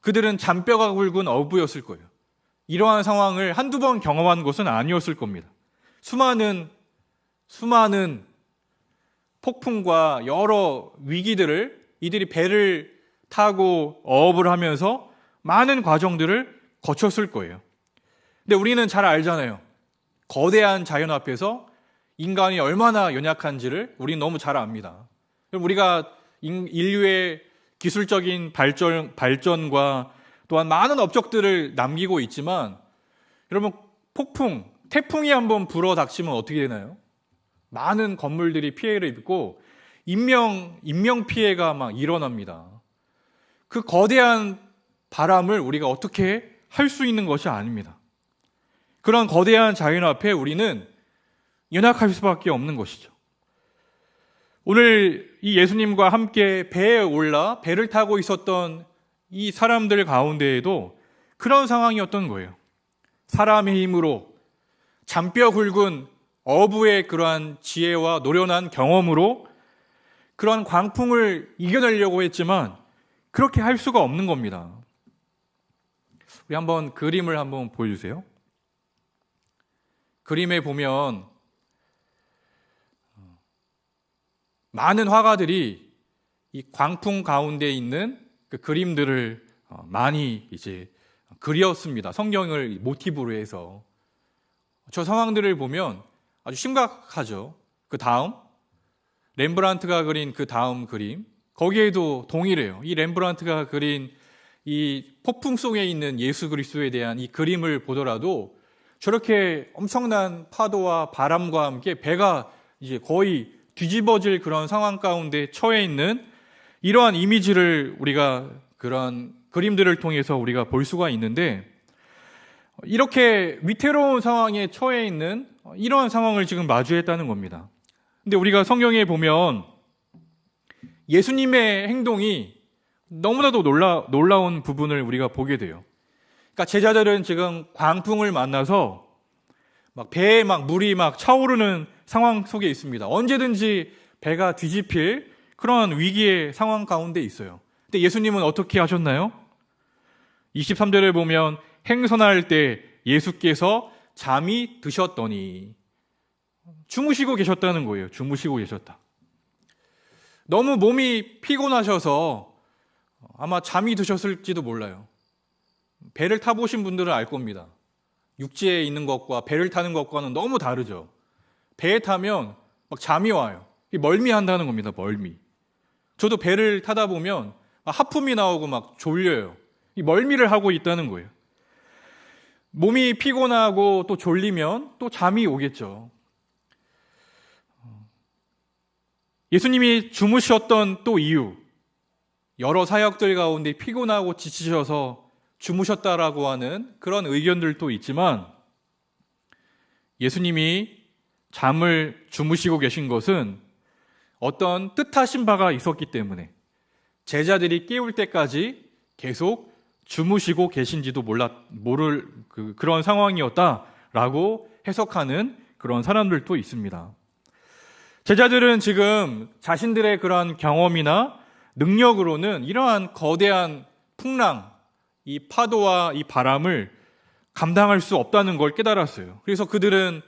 그들은 잔뼈가 굵은 어부였을 거예요. 이러한 상황을 한두 번 경험한 것은 아니었을 겁니다. 수많은 폭풍과 여러 위기들을 이들이 배를 타고 어업을 하면서 많은 과정들을 거쳤을 거예요. 근데 우리는 잘 알잖아요. 거대한 자연 앞에서 인간이 얼마나 연약한지를 우리는 너무 잘 압니다. 우리가 인류의 기술적인 발전과 또한 많은 업적들을 남기고 있지만, 여러분, 태풍이 한번 불어 닥치면 어떻게 되나요? 많은 건물들이 피해를 입고 인명 피해가 막 일어납니다. 그 거대한 바람을 우리가 어떻게 할 수 있는 것이 아닙니다. 그런 거대한 자연 앞에 우리는 연약할 수밖에 없는 것이죠. 오늘 이 예수님과 함께 배에 올라 배를 타고 있었던 이 사람들 가운데에도 그런 상황이었던 거예요. 사람의 힘으로, 잔뼈 굵은 어부의 그러한 지혜와 노련한 경험으로 그러한 광풍을 이겨내려고 했지만 그렇게 할 수가 없는 겁니다. 우리 한번 그림을 한번 보여주세요. 그림에 보면 많은 화가들이 이 광풍 가운데 있는 그 그림들을 많이 이제 그렸습니다. 성경을 모티브로 해서. 저 상황들을 보면 아주 심각하죠. 그 다음 렘브란트가 그린 그 다음 그림, 거기에도 동일해요. 이 렘브란트가 그린 이 폭풍 속에 있는 예수 그리스도에 대한 이 그림을 보더라도 저렇게 엄청난 파도와 바람과 함께 배가 이제 거의 뒤집어질 그런 상황 가운데 처해 있는 이러한 이미지를 우리가 그런 그림들을 통해서 우리가 볼 수가 있는데, 이렇게 위태로운 상황에 처해 있는 이러한 상황을 지금 마주했다는 겁니다. 근데 우리가 성경에 보면 예수님의 행동이 너무나도 놀라운 부분을 우리가 보게 돼요. 그러니까 제자들은 지금 광풍을 만나서 막 배에 막 물이 막 차오르는 상황 속에 있습니다. 언제든지 배가 뒤집힐 그런 위기의 상황 가운데 있어요. 근데 예수님은 어떻게 하셨나요? 23절에 보면 행선할 때 예수께서 잠이 드셨더니, 주무시고 계셨다는 거예요. 주무시고 계셨다. 너무 몸이 피곤하셔서 아마 잠이 드셨을지도 몰라요. 배를 타보신 분들은 알 겁니다. 육지에 있는 것과 배를 타는 것과는 너무 다르죠. 배에 타면 막 잠이 와요. 멀미한다는 겁니다. 멀미. 저도 배를 타다 보면 하품이 나오고 막 졸려요. 이 멀미를 하고 있다는 거예요. 몸이 피곤하고 또 졸리면 또 잠이 오겠죠. 예수님이 주무셨던 또 이유, 여러 사역들 가운데 피곤하고 지치셔서 주무셨다라고 하는 그런 의견들도 있지만, 예수님이 잠을 주무시고 계신 것은 어떤 뜻하신 바가 있었기 때문에 제자들이 깨울 때까지 계속 주무시고 계신지도 모를 그런 상황이었다라고 해석하는 그런 사람들도 있습니다. 제자들은 지금 자신들의 그런 경험이나 능력으로는 이러한 거대한 풍랑, 이 파도와 이 바람을 감당할 수 없다는 걸 깨달았어요. 그래서 그들은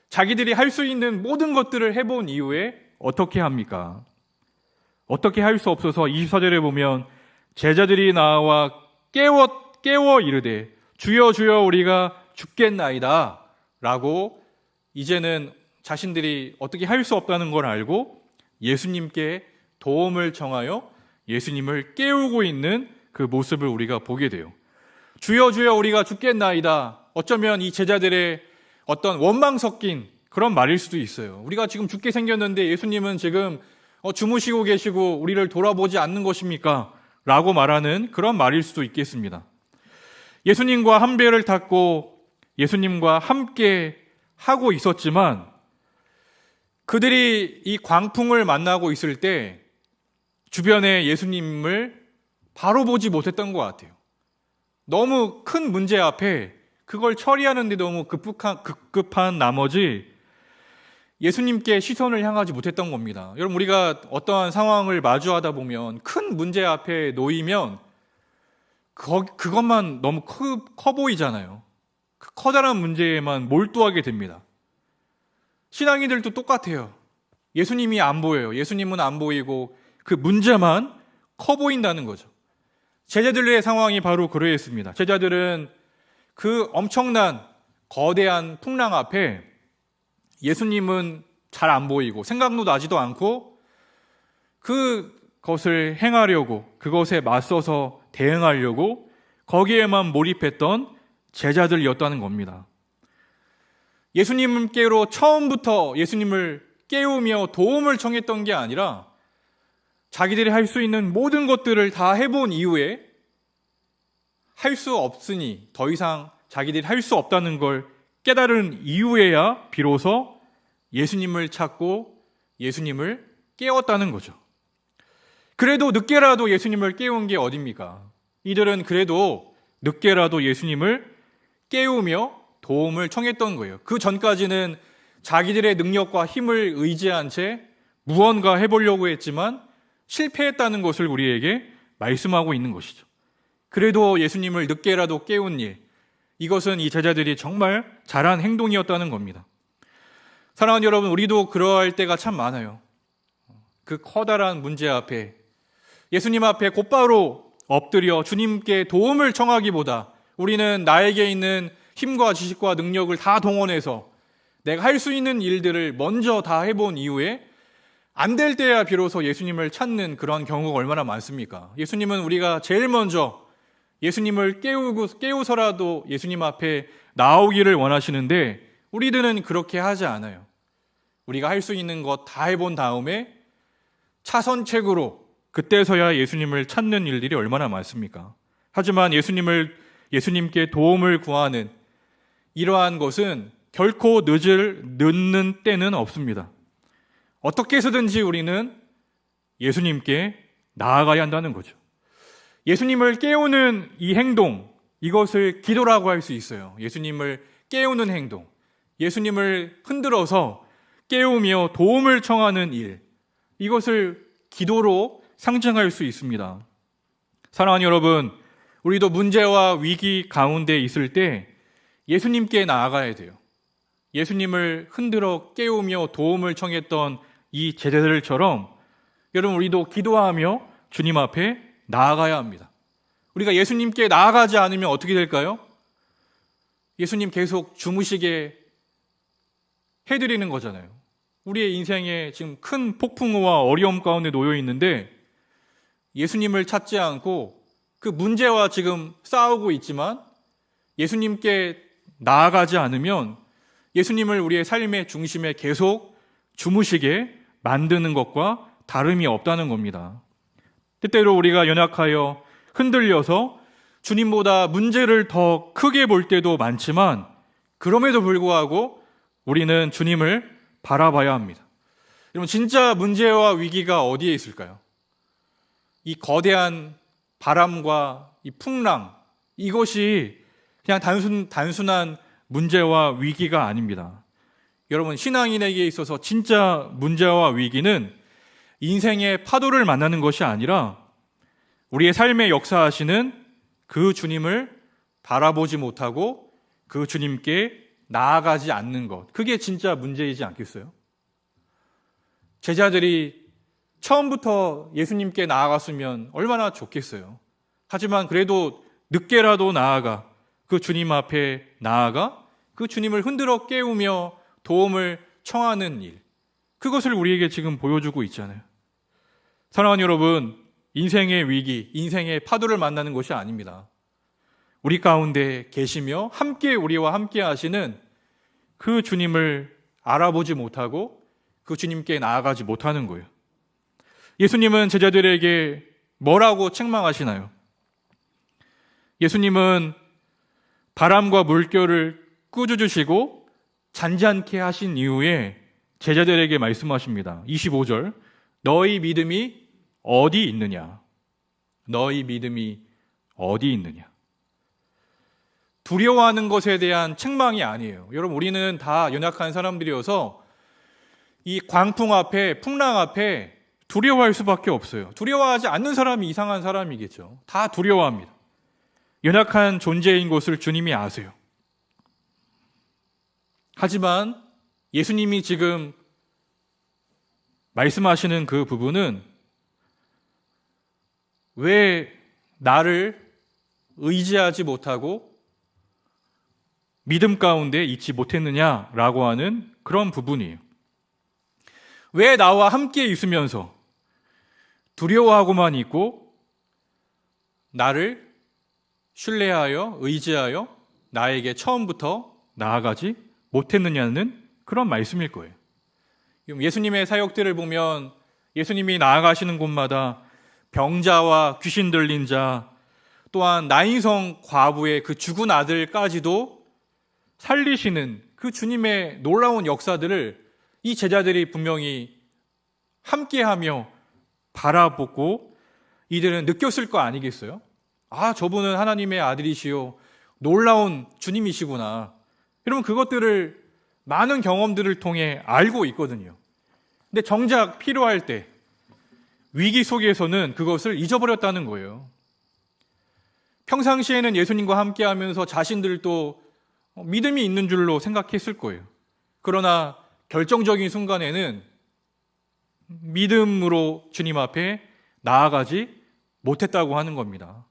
자기들이 할 수 있는 모든 것들을 해본 이후에 어떻게 합니까? 어떻게 할 수 없어서 24절에 보면 제자들이 나와 깨워 이르되 주여 주여 우리가 죽겠나이다 라고 이제는 자신들이 어떻게 할 수 없다는 걸 알고 예수님께 도움을 청하여 예수님을 깨우고 있는 그 모습을 우리가 보게 돼요. 주여 주여 우리가 죽겠나이다. 어쩌면 이 제자들의 어떤 원망 섞인 그런 말일 수도 있어요. 우리가 지금 죽게 생겼는데 예수님은 지금 주무시고 계시고 우리를 돌아보지 않는 것입니까? 라고 말하는 그런 말일 수도 있겠습니다. 예수님과 한 배를 탔고 예수님과 함께 하고 있었지만 그들이 이 광풍을 만나고 있을 때 주변에 예수님을 바로 보지 못했던 것 같아요. 너무 큰 문제 앞에 그걸 처리하는데 너무 급급한 나머지 예수님께 시선을 향하지 못했던 겁니다. 여러분, 우리가 어떠한 상황을 마주하다 보면 큰 문제 앞에 놓이면 그것만 너무 커 보이잖아요. 그 커다란 문제에만 몰두하게 됩니다. 신앙인들도 똑같아요. 예수님이 안 보여요. 예수님은 안 보이고 그 문제만 커 보인다는 거죠. 제자들의 상황이 바로 그러했습니다. 제자들은 그 엄청난 거대한 풍랑 앞에 예수님은 잘 안 보이고 생각도 나지도 않고 그것을 행하려고, 그것에 맞서서 대응하려고 거기에만 몰입했던 제자들이었다는 겁니다. 예수님께로 처음부터 예수님을 깨우며 도움을 청했던 게 아니라 자기들이 할 수 있는 모든 것들을 다 해본 이후에 할 수 없으니 더 이상 자기들이 할 수 없다는 걸 깨달은 이후에야 비로소 예수님을 찾고 예수님을 깨웠다는 거죠. 그래도 늦게라도 예수님을 깨운 게 어딥니까? 이들은 그래도 늦게라도 예수님을 깨우며 도움을 청했던 거예요. 그 전까지는 자기들의 능력과 힘을 의지한 채 무언가 해보려고 했지만 실패했다는 것을 우리에게 말씀하고 있는 것이죠. 그래도 예수님을 늦게라도 깨운 일, 이것은 이 제자들이 정말 잘한 행동이었다는 겁니다. 사랑하는 여러분, 우리도 그러할 때가 참 많아요. 그 커다란 문제 앞에 예수님 앞에 곧바로 엎드려 주님께 도움을 청하기보다 우리는 나에게 있는 힘과 지식과 능력을 다 동원해서 내가 할 수 있는 일들을 먼저 다 해본 이후에 안 될 때야 비로소 예수님을 찾는 그런 경우가 얼마나 많습니까? 예수님은 우리가 제일 먼저 예수님을 깨우서라도 예수님 앞에 나오기를 원하시는데 우리들은 그렇게 하지 않아요. 우리가 할 수 있는 것 다 해본 다음에 차선책으로 그때서야 예수님을 찾는 일들이 얼마나 많습니까? 하지만 예수님께 도움을 구하는 이러한 것은 결코 늦는 때는 없습니다. 어떻게 해서든지 우리는 예수님께 나아가야 한다는 거죠. 예수님을 깨우는 이 행동, 이것을 기도라고 할 수 있어요. 예수님을 깨우는 행동, 예수님을 흔들어서 깨우며 도움을 청하는 일, 이것을 기도로 상징할 수 있습니다. 사랑하는 여러분, 우리도 문제와 위기 가운데 있을 때 예수님께 나아가야 돼요. 예수님을 흔들어 깨우며 도움을 청했던 이 제자들처럼 여러분, 우리도 기도하며 주님 앞에 나아가야 합니다. 우리가 예수님께 나아가지 않으면 어떻게 될까요? 예수님 계속 주무시게 해드리는 거잖아요. 우리의 인생에 지금 큰 폭풍우와 어려움 가운데 놓여 있는데 예수님을 찾지 않고 그 문제와 지금 싸우고 있지만 예수님께 나아가지 않으면 예수님을 우리의 삶의 중심에 계속 주무시게 만드는 것과 다름이 없다는 겁니다. 때때로 우리가 연약하여 흔들려서 주님보다 문제를 더 크게 볼 때도 많지만 그럼에도 불구하고 우리는 주님을 바라봐야 합니다. 여러분, 진짜 문제와 위기가 어디에 있을까요? 이 거대한 바람과 이 풍랑, 이것이 그냥 단순한 문제와 위기가 아닙니다. 여러분, 신앙인에게 있어서 진짜 문제와 위기는 인생의 파도를 만나는 것이 아니라 우리의 삶에 역사하시는 그 주님을 바라보지 못하고 그 주님께 나아가지 않는 것, 그게 진짜 문제이지 않겠어요? 제자들이 처음부터 예수님께 나아갔으면 얼마나 좋겠어요. 하지만 그래도 늦게라도 나아가 그 주님 앞에 나아가 그 주님을 흔들어 깨우며 도움을 청하는 일, 그것을 우리에게 지금 보여주고 있잖아요. 사랑하는 여러분, 인생의 위기, 인생의 파도를 만나는 것이 아닙니다. 우리 가운데 계시며 우리와 함께 하시는 그 주님을 알아보지 못하고 그 주님께 나아가지 못하는 거예요. 예수님은 제자들에게 뭐라고 책망하시나요? 예수님은 바람과 물결을 꾸짖으시고 잔잔케 하신 이후에 제자들에게 말씀하십니다. 25절, 너희 믿음이 어디 있느냐? 너희 믿음이 어디 있느냐? 두려워하는 것에 대한 책망이 아니에요. 여러분, 우리는 다 연약한 사람들이어서 이 광풍 앞에, 풍랑 앞에 두려워할 수밖에 없어요. 두려워하지 않는 사람이 이상한 사람이겠죠. 다 두려워합니다. 연약한 존재인 것을 주님이 아세요. 하지만 예수님이 지금 말씀하시는 그 부분은 왜 나를 의지하지 못하고 믿음 가운데 있지 못했느냐라고 하는 그런 부분이에요. 왜 나와 함께 있으면서 두려워하고만 있고 나를 신뢰하여 의지하여 나에게 처음부터 나아가지 못했느냐는 그런 말씀일 거예요. 예수님의 사역들을 보면 예수님이 나아가시는 곳마다 병자와 귀신 들린 자, 또한 나인성 과부의 그 죽은 아들까지도 살리시는 그 주님의 놀라운 역사들을 이 제자들이 분명히 함께하며 바라보고 이들은 느꼈을 거 아니겠어요? 아, 저분은 하나님의 아들이시요 놀라운 주님이시구나. 여러분, 그것들을 많은 경험들을 통해 알고 있거든요. 근데 정작 필요할 때 위기 속에서는 그것을 잊어버렸다는 거예요. 평상시에는 예수님과 함께하면서 자신들도 믿음이 있는 줄로 생각했을 거예요. 그러나 결정적인 순간에는 믿음으로 주님 앞에 나아가지 못했다고 하는 겁니다.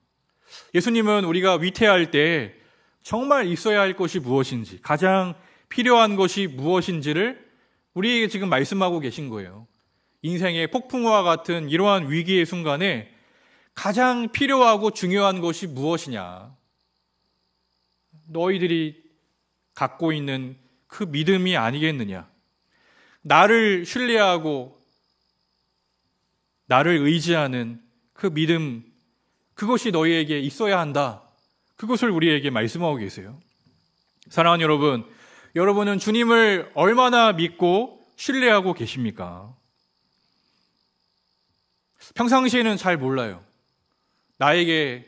예수님은 우리가 위태할 때 정말 있어야 할 것이 무엇인지, 가장 필요한 것이 무엇인지를 우리에게 지금 말씀하고 계신 거예요. 인생의 폭풍우와 같은 이러한 위기의 순간에 가장 필요하고 중요한 것이 무엇이냐? 너희들이 갖고 있는 그 믿음이 아니겠느냐? 나를 신뢰하고 나를 의지하는 그 믿음, 그것이 너희에게 있어야 한다. 그것을 우리에게 말씀하고 계세요. 사랑하는 여러분, 여러분은 주님을 얼마나 믿고 신뢰하고 계십니까? 평상시에는 잘 몰라요. 나에게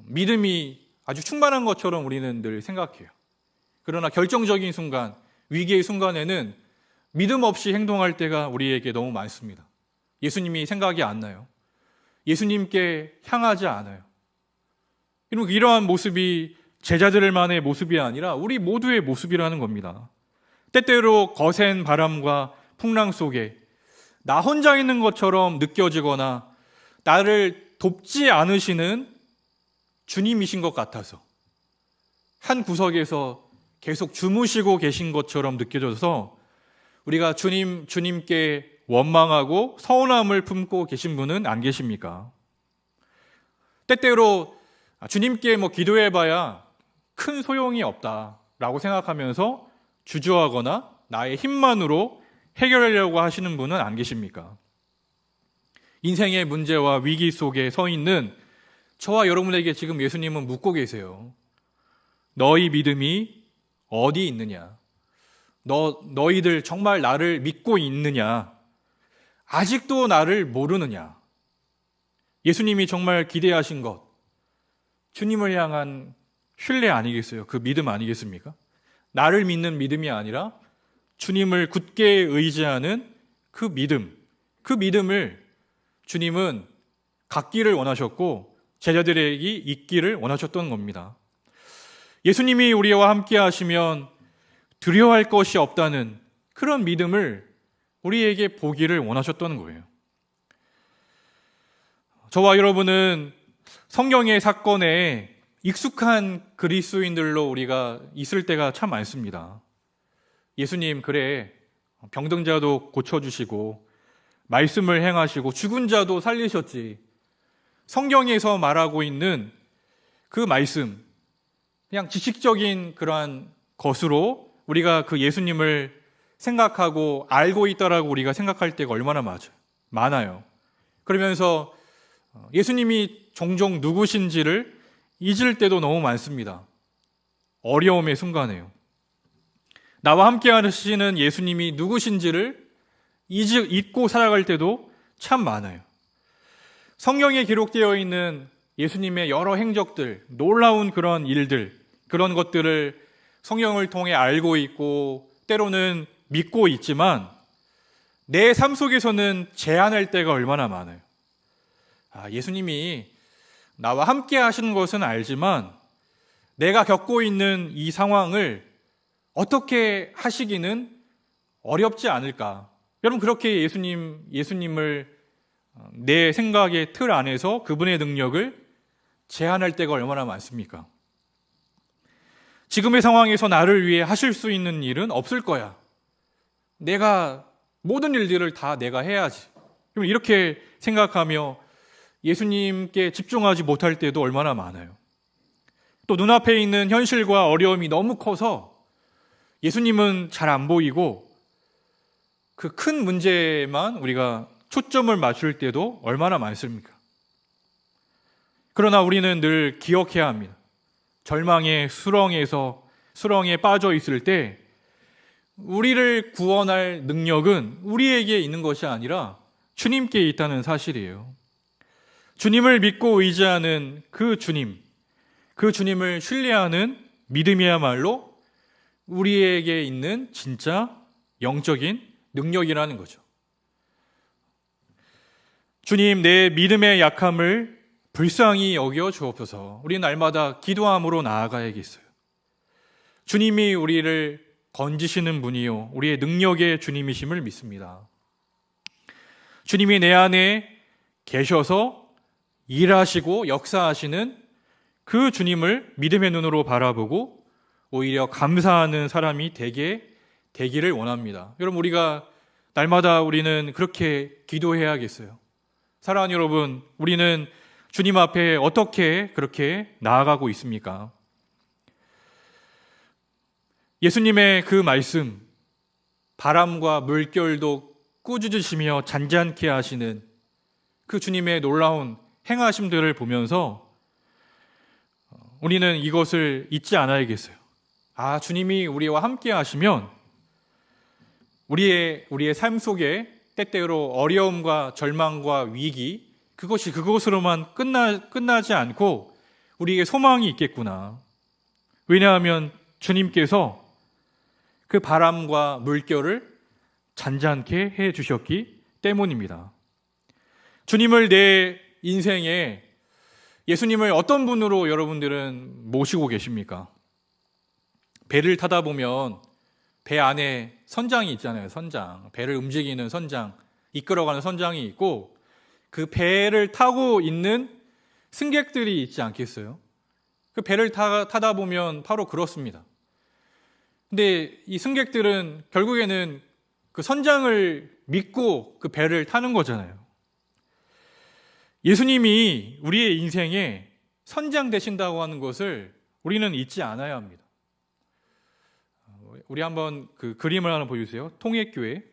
믿음이 아주 충만한 것처럼 우리는 늘 생각해요. 그러나 결정적인 순간, 위기의 순간에는 믿음 없이 행동할 때가 우리에게 너무 많습니다. 예수님이 생각이 안 나요. 예수님께 향하지 않아요. 이러한 모습이 제자들만의 모습이 아니라 우리 모두의 모습이라는 겁니다. 때때로 거센 바람과 풍랑 속에 나 혼자 있는 것처럼 느껴지거나 나를 돕지 않으시는 주님이신 것 같아서 한 구석에서 계속 주무시고 계신 것처럼 느껴져서 우리가 주님께 원망하고 서운함을 품고 계신 분은 안 계십니까? 때때로 주님께 기도해봐야 큰 소용이 없다라고 생각하면서 주저하거나 나의 힘만으로 해결하려고 하시는 분은 안 계십니까? 인생의 문제와 위기 속에 서 있는 저와 여러분에게 지금 예수님은 묻고 계세요. 너희 믿음이 어디 있느냐? 너희들 정말 나를 믿고 있느냐? 아직도 나를 모르느냐? 예수님이 정말 기대하신 것, 주님을 향한 신뢰 아니겠어요? 그 믿음 아니겠습니까? 나를 믿는 믿음이 아니라 주님을 굳게 의지하는 그 믿음을 주님은 갖기를 원하셨고 제자들에게 있기를 원하셨던 겁니다. 예수님이 우리와 함께 하시면 두려워할 것이 없다는 그런 믿음을 우리에게 보기를 원하셨던 거예요. 저와 여러분은 성경의 사건에 익숙한 그리스도인들로 우리가 있을 때가 참 많습니다. 예수님, 그래, 병든 자도 고쳐주시고 말씀을 행하시고 죽은 자도 살리셨지. 성경에서 말하고 있는 그 말씀, 그냥 지식적인 그러한 것으로 우리가 그 예수님을 생각하고 알고 있다라고 우리가 생각할 때가 얼마나 많아요. 그러면서 예수님이 종종 누구신지를 잊을 때도 너무 많습니다. 어려움의 순간에요. 나와 함께 하시는 예수님이 누구신지를 잊고 살아갈 때도 참 많아요. 성경에 기록되어 있는 예수님의 여러 행적들, 놀라운 그런 일들, 그런 것들을 성경을 통해 알고 있고 때로는 믿고 있지만 내 삶 속에서는 제한할 때가 얼마나 많아요. 예수님이 나와 함께 하시는 것은 알지만 내가 겪고 있는 이 상황을 어떻게 하시기는 어렵지 않을까. 여러분, 그렇게 예수님을 내 생각의 틀 안에서 그분의 능력을 제한할 때가 얼마나 많습니까? 지금의 상황에서 나를 위해 하실 수 있는 일은 없을 거야. 내가 모든 일들을 다 내가 해야지. 이렇게 생각하며 예수님께 집중하지 못할 때도 얼마나 많아요. 또 눈앞에 있는 현실과 어려움이 너무 커서 예수님은 잘 안 보이고 그 큰 문제만 우리가 초점을 맞출 때도 얼마나 많습니까? 그러나 우리는 늘 기억해야 합니다. 절망의 수렁에 빠져 있을 때 우리를 구원할 능력은 우리에게 있는 것이 아니라 주님께 있다는 사실이에요. 주님을 믿고 의지하는 그 주님을 신뢰하는 믿음이야말로 우리에게 있는 진짜 영적인 능력이라는 거죠. 주님, 내 믿음의 약함을 불쌍히 여겨 주옵소서. 우리는 날마다 기도함으로 나아가야겠어요. 주님이 우리를 건지시는 분이요, 우리의 능력의 주님이심을 믿습니다. 주님이 내 안에 계셔서 일하시고 역사하시는 그 주님을 믿음의 눈으로 바라보고 오히려 감사하는 사람이 되기를 원합니다. 여러분, 우리가 날마다 우리는 그렇게 기도해야겠어요. 사랑하는 여러분, 우리는 주님 앞에 어떻게 그렇게 나아가고 있습니까? 예수님의 그 말씀, 바람과 물결도 꾸짖으시며 잔잔케 하시는 그 주님의 놀라운 행하심들을 보면서 우리는 이것을 잊지 않아야겠어요. 아, 주님이 우리와 함께 하시면 우리의 삶 속에 때때로 어려움과 절망과 위기, 그것으로만 끝나지 않고 우리에게 소망이 있겠구나. 왜냐하면 주님께서 그 바람과 물결을 잔잔케 해 주셨기 때문입니다. 주님을 내 인생에, 예수님을 어떤 분으로 여러분들은 모시고 계십니까? 배를 타다 보면 배 안에 선장이 있잖아요. 선장. 배를 움직이는 선장, 이끌어가는 선장이 있고 그 배를 타고 있는 승객들이 있지 않겠어요? 그 배를 타다 보면 바로 그렇습니다. 근데 이 승객들은 결국에는 그 선장을 믿고 그 배를 타는 거잖아요. 예수님이 우리의 인생에 선장 되신다고 하는 것을 우리는 잊지 않아야 합니다. 우리 한번 그 그림을 하나 보여주세요. 통일교회.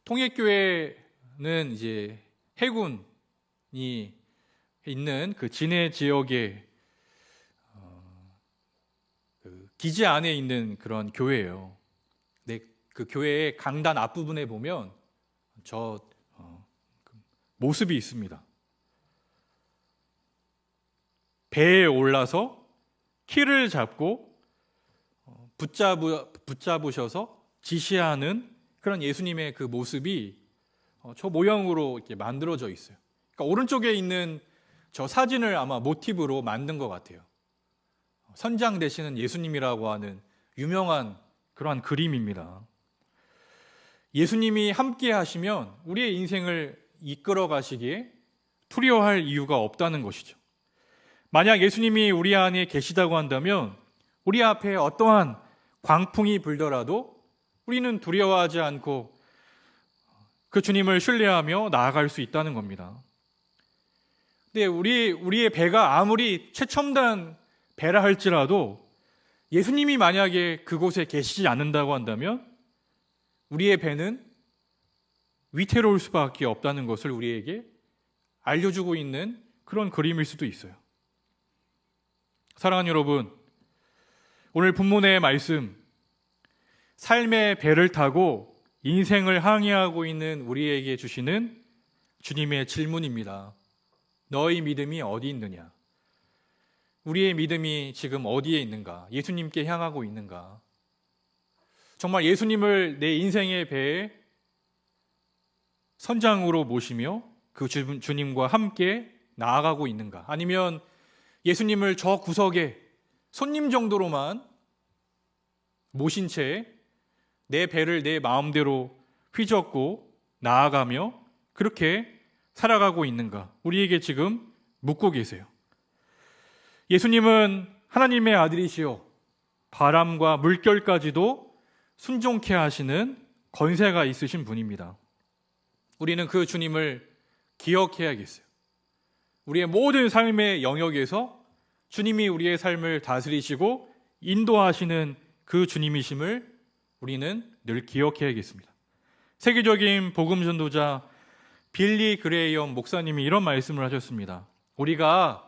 통일교회는 이제 해군이 있는 그 진해 지역의 그 기지 안에 있는 그런 교회예요. 근데 그 교회의 강단 앞부분에 보면 모습이 있습니다. 배에 올라서 키를 잡고 붙잡으셔서 지시하는 그런 예수님의 그 모습이 저 모양으로 이렇게 만들어져 있어요. 그러니까 오른쪽에 있는 저 사진을 아마 모티브로 만든 것 같아요. 선장 되시는 예수님이라고 하는 유명한 그러한 그림입니다. 예수님이 함께 하시면 우리의 인생을 이끌어 가시기에 두려워할 이유가 없다는 것이죠. 만약 예수님이 우리 안에 계시다고 한다면 우리 앞에 어떠한 광풍이 불더라도 우리는 두려워하지 않고 그 주님을 신뢰하며 나아갈 수 있다는 겁니다. 근데 우리의 배가 아무리 최첨단 배라 할지라도 예수님이 만약에 그곳에 계시지 않는다고 한다면 우리의 배는 위태로울 수밖에 없다는 것을 우리에게 알려주고 있는 그런 그림일 수도 있어요. 사랑하는 여러분, 오늘 본문의 말씀, 삶의 배를 타고 인생을 항해하고 있는 우리에게 주시는 주님의 질문입니다. 너희 믿음이 어디 있느냐? 우리의 믿음이 지금 어디에 있는가? 예수님께 향하고 있는가? 정말 예수님을 내 인생의 배에 선장으로 모시며 그 주님과 함께 나아가고 있는가? 아니면 예수님을 저 구석에 손님 정도로만 모신 채 내 배를 내 마음대로 휘젓고 나아가며 그렇게 살아가고 있는가? 우리에게 지금 묻고 계세요. 예수님은 하나님의 아들이시요 바람과 물결까지도 순종케 하시는 권세가 있으신 분입니다. 우리는 그 주님을 기억해야겠어요. 우리의 모든 삶의 영역에서 주님이 우리의 삶을 다스리시고 인도하시는 그 주님이심을 우리는 늘 기억해야겠습니다. 세계적인 복음 전도자 빌리 그레이엄 목사님이 이런 말씀을 하셨습니다. 우리가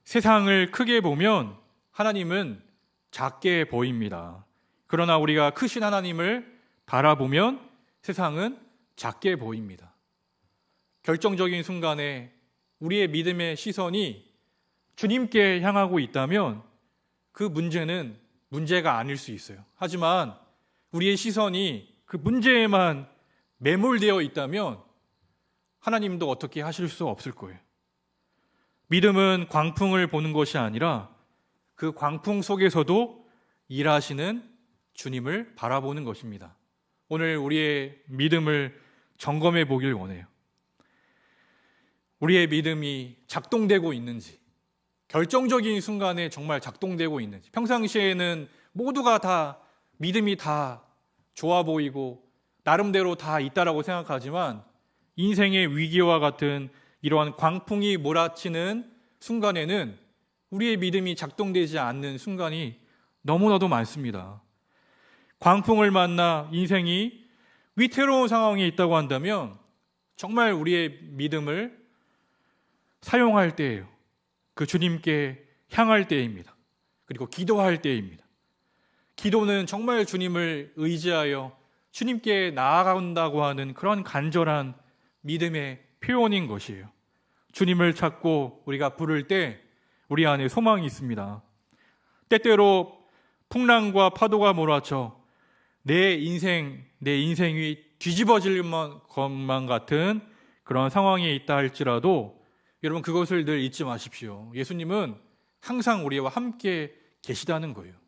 세상을 크게 보면 하나님은 작게 보입니다. 그러나 우리가 크신 하나님을 바라보면 세상은 작게 보입니다. 결정적인 순간에 우리의 믿음의 시선이 주님께 향하고 있다면 그 문제는 문제가 아닐 수 있어요. 하지만 우리의 시선이 그 문제에만 매몰되어 있다면 하나님도 어떻게 하실 수 없을 거예요. 믿음은 광풍을 보는 것이 아니라 그 광풍 속에서도 일하시는 주님을 바라보는 것입니다. 오늘 우리의 믿음을 점검해 보길 원해요. 우리의 믿음이 작동되고 있는지, 결정적인 순간에 정말 작동되고 있는지, 평상시에는 모두가 다 믿음이 다 좋아 보이고 나름대로 다 있다라고 생각하지만 인생의 위기와 같은 이러한 광풍이 몰아치는 순간에는 우리의 믿음이 작동되지 않는 순간이 너무나도 많습니다. 광풍을 만나 인생이 위태로운 상황에 있다고 한다면 정말 우리의 믿음을 사용할 때예요. 그 주님께 향할 때입니다. 그리고 기도할 때입니다. 기도는 정말 주님을 의지하여 주님께 나아간다고 하는 그런 간절한 믿음의 표현인 것이에요. 주님을 찾고 우리가 부를 때 우리 안에 소망이 있습니다. 때때로 풍랑과 파도가 몰아쳐 내 인생이 뒤집어질 것만 같은 그런 상황에 있다 할지라도 여러분 그것을 늘 잊지 마십시오. 예수님은 항상 우리와 함께 계시다는 거예요.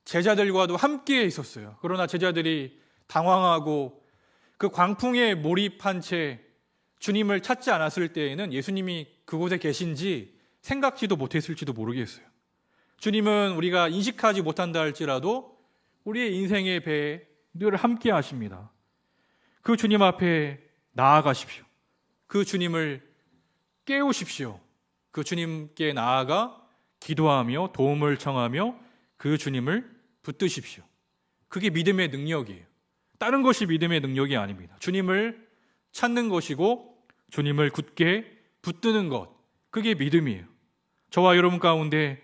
제자들과도 함께 있었어요. 그러나 제자들이 당황하고 그 광풍에 몰입한 채 주님을 찾지 않았을 때에는 예수님이 그곳에 계신지 생각지도 못했을지도 모르겠어요. 주님은 우리가 인식하지 못한다 할지라도 우리의 인생의 배에 늘 함께 하십니다. 그 주님 앞에 나아가십시오. 그 주님을 깨우십시오. 그 주님께 나아가 기도하며 도움을 청하며 그 주님을 붙드십시오. 그게 믿음의 능력이에요. 다른 것이 믿음의 능력이 아닙니다. 주님을 찾는 것이고 주님을 굳게 붙드는 것, 그게 믿음이에요. 저와 여러분 가운데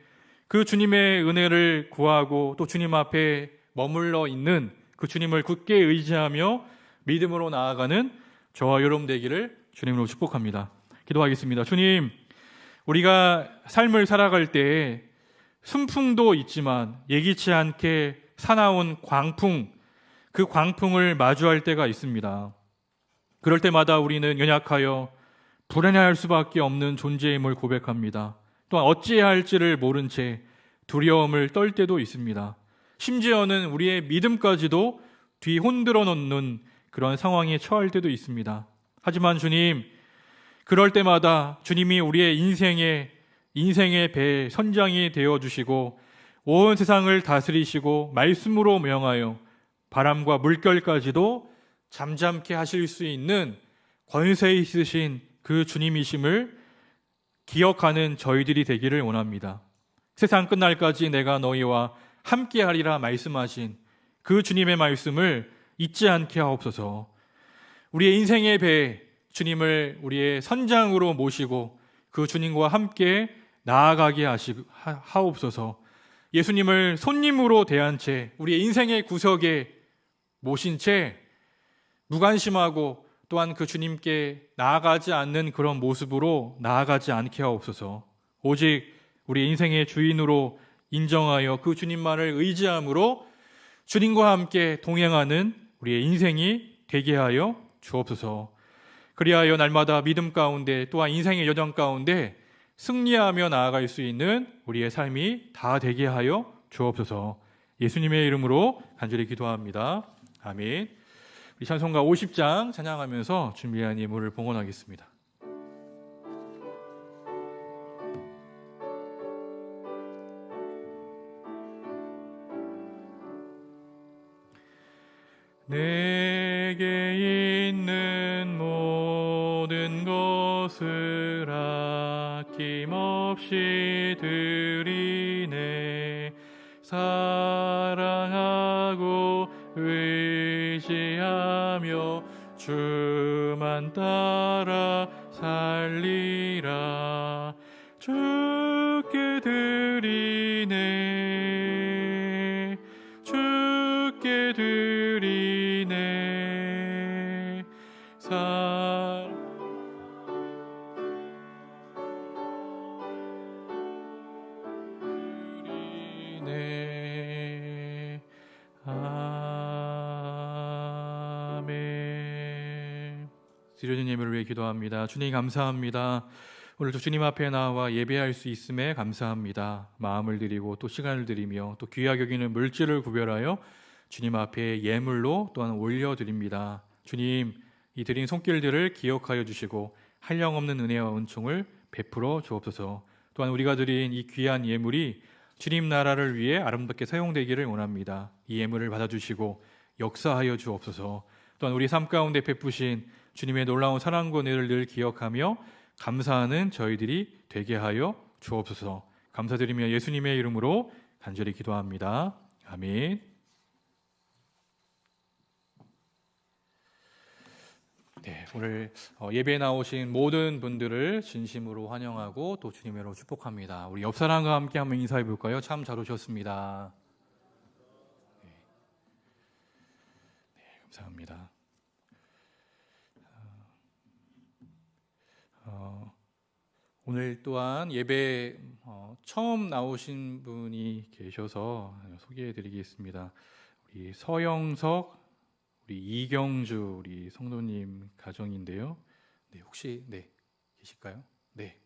그 주님의 은혜를 구하고 또 주님 앞에 머물러 있는 그 주님을 굳게 의지하며 믿음으로 나아가는 저와 여러분 되기를 주님으로 축복합니다. 기도하겠습니다. 주님, 우리가 삶을 살아갈 때에 순풍도 있지만 예기치 않게 사나운 광풍, 그 광풍을 마주할 때가 있습니다. 그럴 때마다 우리는 연약하여 불안해할 수밖에 없는 존재임을 고백합니다. 또한 어찌해야 할지를 모른 채 두려움을 떨 때도 있습니다. 심지어는 우리의 믿음까지도 뒤흔들어 놓는 그런 상황에 처할 때도 있습니다. 하지만 주님, 그럴 때마다 주님이 우리의 인생의 배 선장이 되어주시고 온 세상을 다스리시고 말씀으로 명하여 바람과 물결까지도 잠잠케 하실 수 있는 권세 있으신 그 주님이심을 기억하는 저희들이 되기를 원합니다. 세상 끝날까지 내가 너희와 함께하리라 말씀하신 그 주님의 말씀을 잊지 않게 하옵소서. 우리의 인생의 배 주님을 우리의 선장으로 모시고 그 주님과 함께 나아가게 하옵소서. 예수님을 손님으로 대한 채 우리의 인생의 구석에 모신 채 무관심하고 또한 그 주님께 나아가지 않는 그런 모습으로 나아가지 않게 하옵소서. 오직 우리 인생의 주인으로 인정하여 그 주님만을 의지함으로 주님과 함께 동행하는 우리의 인생이 되게 하여 주옵소서. 그리하여 날마다 믿음 가운데 또한 인생의 여정 가운데 승리하며 나아갈 수 있는 우리의 삶이 다 되게 하여 주옵소서. 예수님의 이름으로 간절히 기도합니다. 아멘. 우리 찬송가 50장 찬양하면서 준비한 예물을 봉헌하겠습니다. 내게 있는 모든 것을 아낌없이 드리네. 사랑하고 의지하며 주만 따라 살리라. 주께 드리네. 주께 드리네. 드리네. 아멘. 드려진 예물을 위해 기도합니다. 주님 감사합니다. 오늘도 주님 앞에 나와 예배할 수 있음에 감사합니다. 마음을 드리고 또 시간을 드리며 또 귀하게 여기는 물질을 구별하여 주님 앞에 예물로 또한 올려드립니다. 주님, 이 드린 손길들을 기억하여 주시고 한량없는 은혜와 은총을 베풀어 주옵소서. 또한 우리가 드린 이 귀한 예물이 주님 나라를 위해 아름답게 사용되기를 원합니다. 이 예물을 받아주시고 역사하여 주옵소서. 또한 우리 삶 가운데 베푸신 주님의 놀라운 사랑과 은혜를 늘 기억하며 감사하는 저희들이 되게 하여 주옵소서. 감사드리며 예수님의 이름으로 간절히 기도합니다. 아멘. 네, 오늘 예배에 나오신 모든 분들을 진심으로 환영하고 또 주님으로 축복합니다. 우리 옆 사람과 함께 한번 인사해 볼까요? 참 잘 오셨습니다. 네, 감사합니다. 오늘 또한 예배 처음 나오신 분이 계셔서 소개해 드리겠습니다. 우리 서영석, 우리 이경주 우리 성도님 가정인데요. 네, 혹시 계실까요? 네,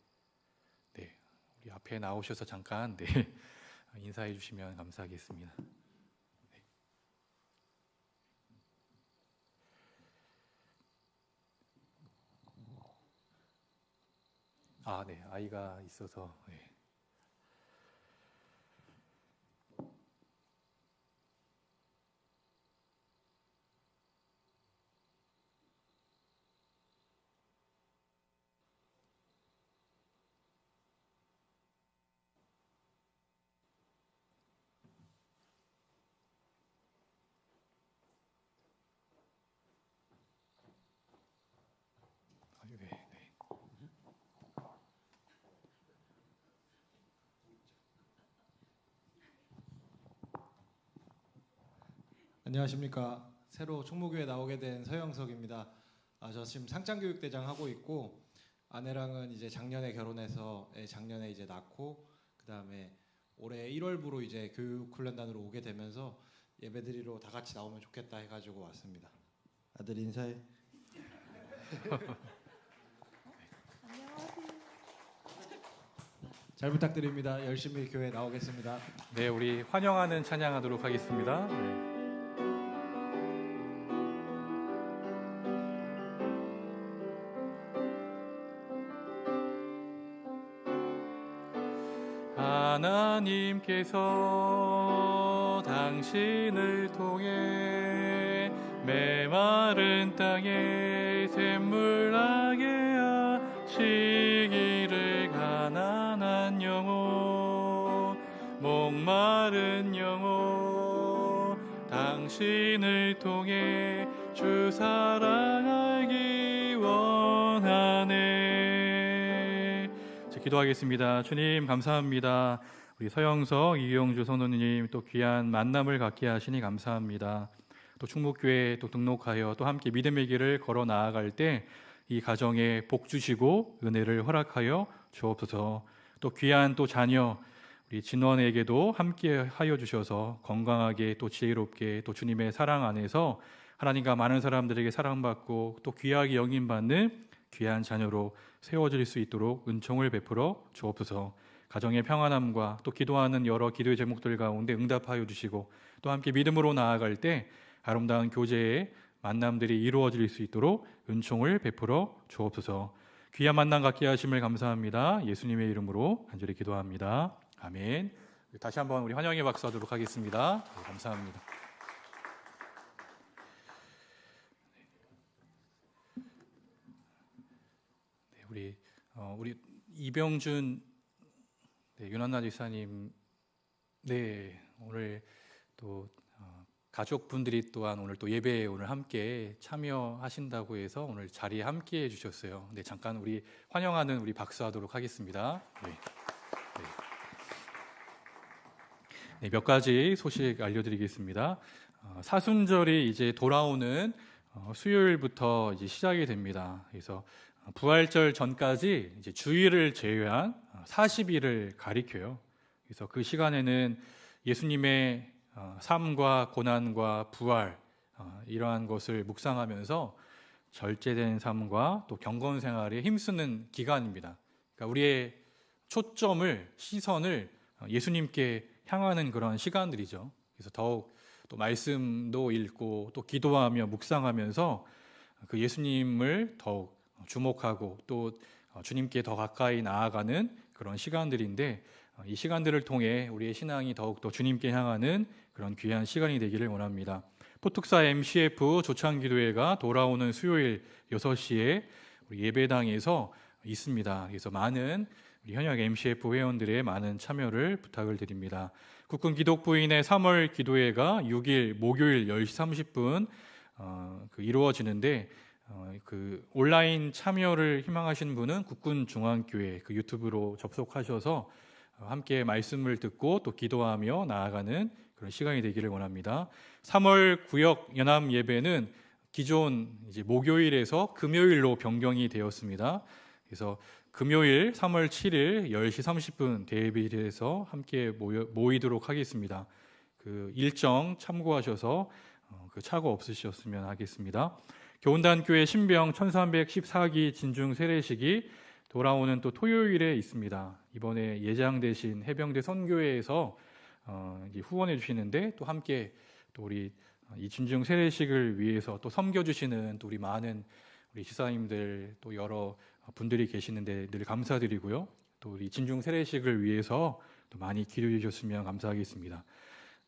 우리 앞에 나오셔서 잠깐 인사해 주시면 감사하겠습니다. 아이가 있어서. 안녕하십니까. 새로 충무교회 나오게 된 서영석입니다. 저 지금 상장교육대장 하고 있고 아내랑은 이제 작년에 결혼해서 작년에 이제 낳고 그다음에 올해 1월부로 이제 교육훈련단으로 오게 되면서 예배드리러 다 같이 나오면 좋겠다 해가지고 왔습니다. 아들 인사해. 안녕하세요. 잘 부탁드립니다. 열심히 교회 나오겠습니다. 네, 우리 환영하는 찬양하도록 하겠습니다. 네. 하나님께서 당신을 통해 메마른 땅에 샘물나게 하시기를 가난한 영혼 목마른 영혼 당신을 통해 주 사랑 알기 원하네. 기도하겠습니다. 주님 감사합니다. 우리 서영석, 이경주 성도님 또 귀한 만남을 갖게 하시니 감사합니다. 또 충북교회 또 등록하여 또 함께 믿음의 길을 걸어 나아갈 때 이 가정에 복 주시고 은혜를 허락하여 주옵소서. 또 귀한 또 자녀 우리 진원에게도 함께 하여 주셔서 건강하게 또 지혜롭게 또 주님의 사랑 안에서 하나님과 많은 사람들에게 사랑받고 또 귀하게 여김받는 귀한 자녀로 세워질 수 있도록 은총을 베풀어 주옵소서. 가정의 평안함과 또 기도하는 여러 기도의 제목들 가운데 응답하여 주시고 또 함께 믿음으로 나아갈 때 아름다운 교제의 만남들이 이루어질 수 있도록 은총을 베풀어 주옵소서. 귀한 만남 갖게 하심을 감사합니다. 예수님의 이름으로 간절히 기도합니다. 아멘. 다시 한번 우리 환영의 박수하도록 하겠습니다. 네, 감사합니다. 네, 우리 이병준 윤한나 지사님, 네, 오늘 또 가족분들이 또한 오늘 또 예배에 오늘 함께 참여하신다고 해서 오늘 자리에 함께 해주셨어요. 네, 잠깐 우리 환영하는 우리 박수하도록 하겠습니다. 네. 네, 몇 가지 소식 알려드리겠습니다. 사순절이 이제 돌아오는 수요일부터 이제 시작이 됩니다. 그래서 부활절 전까지 이제 주일을 제외한 40일을 가리켜요. 그래서 그 시간에는 예수님의 삶과 고난과 부활 이러한 것을 묵상하면서 절제된 삶과 또 경건 생활에 힘쓰는 기간입니다. 그러니까 우리의 초점을 시선을 예수님께 향하는 그런 시간들이죠. 그래서 더욱 또 말씀도 읽고 또 기도하며 묵상하면서 그 예수님을 더욱 주목하고 또 주님께 더 가까이 나아가는 그런 시간들인데 이 시간들을 통해 우리의 신앙이 더욱더 주님께 향하는 그런 귀한 시간이 되기를 원합니다. 포특사 MCF 조창기도회가 돌아오는 수요일 6시에 우리 예배당에서 있습니다. 그래서 많은 우리 현역 MCF 회원들의 많은 참여를 부탁을 드립니다. 국군 기독부인의 3월 기도회가 6일 목요일 10시 30분 이루어지는데 그 온라인 참여를 희망하시는 분은 국군중앙교회 그 유튜브로 접속하셔서 함께 말씀을 듣고 또 기도하며 나아가는 그런 시간이 되기를 원합니다. 3월 구역 연합 예배는 기존 이제 목요일에서 금요일로 변경이 되었습니다. 그래서 금요일 3월 7일 10시 30분 대비해서 함께 모이도록 하겠습니다. 그 일정 참고하셔서 그 착오 없으셨으면 하겠습니다. 교훈단교회 신병 1314기 진중 세례식이 돌아오는 또 토요일에 있습니다. 이번에 예장되신 해병대 선교회에서 이제 후원해 주시는데 또 함께 또 우리 이 진중 세례식을 위해서 또 섬겨 주시는 또 우리 많은 우리 지사님들 또 여러 분들이 계시는데 늘 감사드리고요. 또 우리 진중 세례식을 위해서 또 많이 기도해 주셨으면 감사하겠습니다.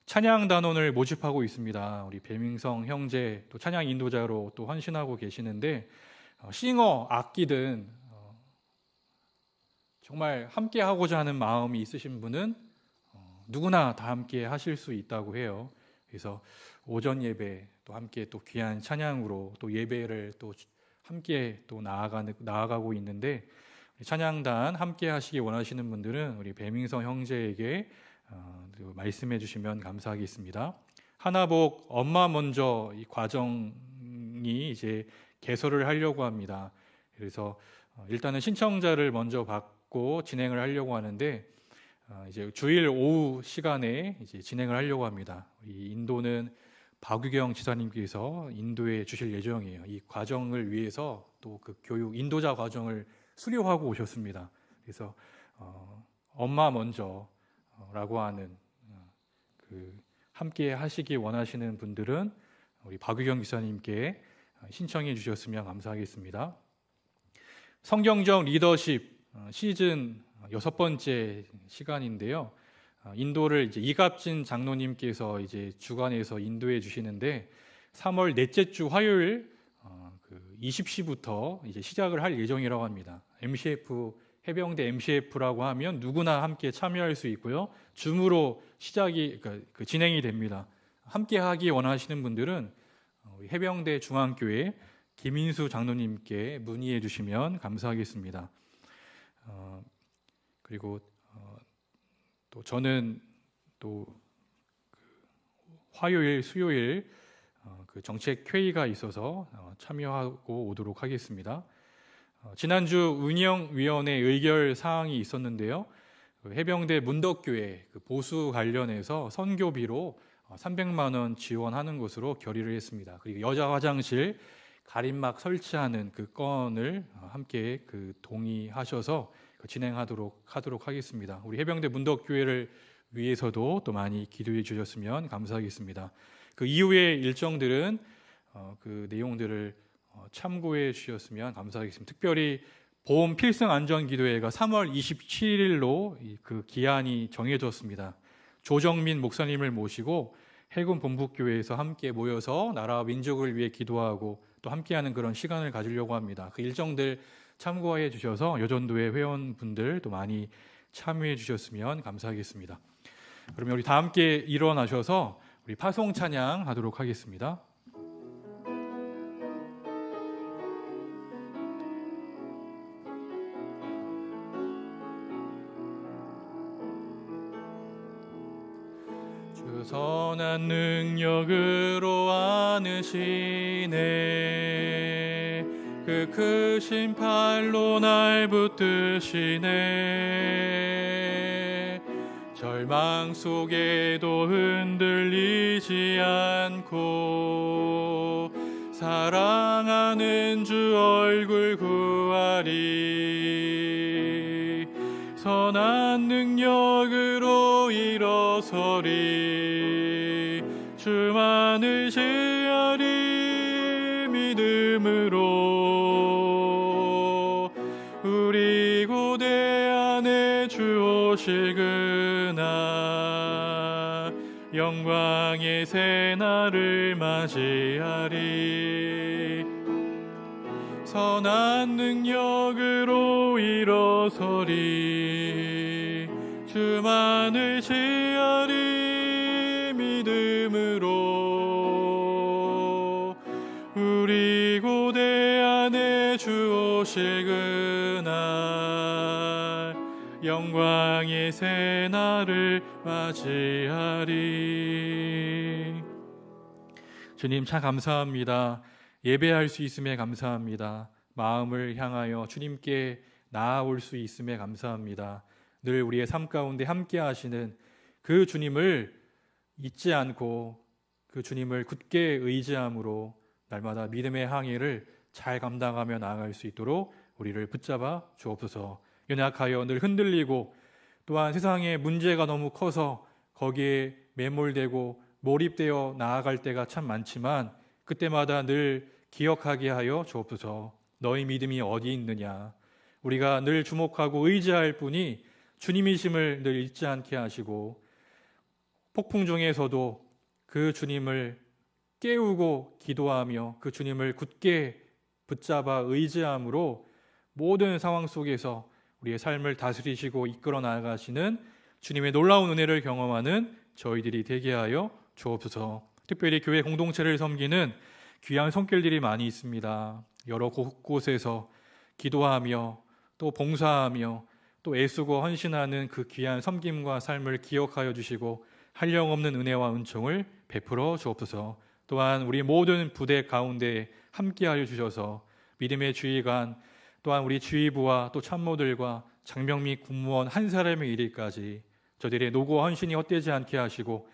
찬양 단원을 모집하고 있습니다. 우리 배민성 형제 또 찬양 인도자로 또 헌신하고 계시는데 싱어 악기든 정말 함께 하고자 하는 마음이 있으신 분은 누구나 다 함께 하실 수 있다고 해요. 그래서 오전 예배 또 함께 또 귀한 찬양으로 또 예배를 또 함께 또 나아가고 있는데 찬양단 함께 하시기 원하시는 분들은 우리 배민성 형제에게 말씀해 주시면 감사하겠습니다. 하나복 엄마 먼저 이 과정이 이제 개설을 하려고 합니다. 그래서 일단은 신청자를 먼저 받고 진행을 하려고 하는데 이제 주일 오후 시간에 이제 진행을 하려고 합니다. 이 인도는 박유경 지사님께서 인도해 주실 예정이에요. 이 과정을 위해서 또 그 교육 인도자 과정을 수료하고 오셨습니다. 그래서 엄마 먼저라고 하는 그 함께 하시기 원하시는 분들은 우리 박유경 기사님께 신청해 주셨으면 감사하겠습니다. 성경적 리더십 시즌 6번째 시간인데요. 인도를 이제 이갑진 장로님께서 이제 주관해서 인도해 주시는데 3월 넷째 주 화요일 20시부터 이제 시작을 할 예정이라고 합니다. MCF 해병대 MCF라고 하면 누구나 함께 참여할 수 있고요. 줌으로 시작이 그 진행이 됩니다. 함께 하기 원하시는 분들은 해병대 중앙교회 김인수 장로님께 문의해 주시면 감사하겠습니다. 그리고 또 저는 또 화요일, 수요일 그 정책 회의가 있어서 참여하고 오도록 하겠습니다. 지난주 운영위원회 의결 사항이 있었는데요. 해병대 문덕교회 그 보수 관련해서 선교비로 300만 원 지원하는 것으로 결의를 했습니다. 그리고 여자 화장실 가림막 설치하는 그 건을 함께 동의하셔서 진행하도록 하겠습니다. 우리 해병대 문덕교회를 위해서도 또 많이 기도해 주셨으면 감사하겠습니다. 그 이후의 일정들은 그 내용들을 참고해 주셨으면 감사하겠습니다. 특별히 보험 필승 안전 기도회가 3월 27일로 그 기한이 정해졌습니다. 조정민 목사님을 모시고 해군 본부교회에서 함께 모여서 나라와 민족을 위해 기도하고 또 함께하는 그런 시간을 가지려고 합니다. 그 일정들 참고해 주셔서 여전도회 회원분들 또 많이 참여해 주셨으면 감사하겠습니다. 그러면 우리 다 함께 일어나셔서 우리 파송 찬양 하도록 하겠습니다. 주 선한 능력으로 안으시네 그 크신 팔로 날 붙드시네 절망 속에도 흔들리지 않고 사랑하는 주 얼굴 구하리 선한 능력으로 일어서리 주만을 제하리 믿음으로 우리 고대 안에 주 오시구나 영광의 새날을 맞이하리 선한 능력으로 일어서리 주만을 제하리 믿음으로 우리 고대 안에 주 오시구나 영광의 새날을 맞이하리. 주님 참 감사합니다. 예배할 수 있음에 감사합니다. 마음을 향하여 주님께 나아올 수 있음에 감사합니다. 늘 우리의 삶 가운데 함께 하시는 그 주님을 잊지 않고 그 주님을 굳게 의지함으로 날마다 믿음의 항해를 잘 감당하며 나아갈 수 있도록 우리를 붙잡아 주옵소서. 연약하여 늘 흔들리고 또한 세상의 문제가 너무 커서 거기에 매몰되고 몰입되어 나아갈 때가 참 많지만 그때마다 늘 기억하게 하여 주옵소서. 너희 믿음이 어디 있느냐. 우리가 늘 주목하고 의지할 분이 주님이심을 늘 잊지 않게 하시고 폭풍 중에서도 그 주님을 깨우고 기도하며 그 주님을 굳게 붙잡아 의지함으로 모든 상황 속에서 우리의 삶을 다스리시고 이끌어 나가시는 주님의 놀라운 은혜를 경험하는 저희들이 되게 하여 주옵소서. 특별히 교회 공동체를 섬기는 귀한 손길들이 많이 있습니다. 여러 곳곳에서 기도하며 또 봉사하며 또 애쓰고 헌신하는 그 귀한 섬김과 삶을 기억하여 주시고 한량없는 은혜와 은총을 베풀어 주옵소서. 또한 우리 모든 부대 가운데 함께하여 주셔서 믿음의 지휘관 또한 우리 지휘부와 또 참모들과 장병 및 군무원 한 사람의 일일까지 저들의 노고와 헌신이 헛되지 않게 하시고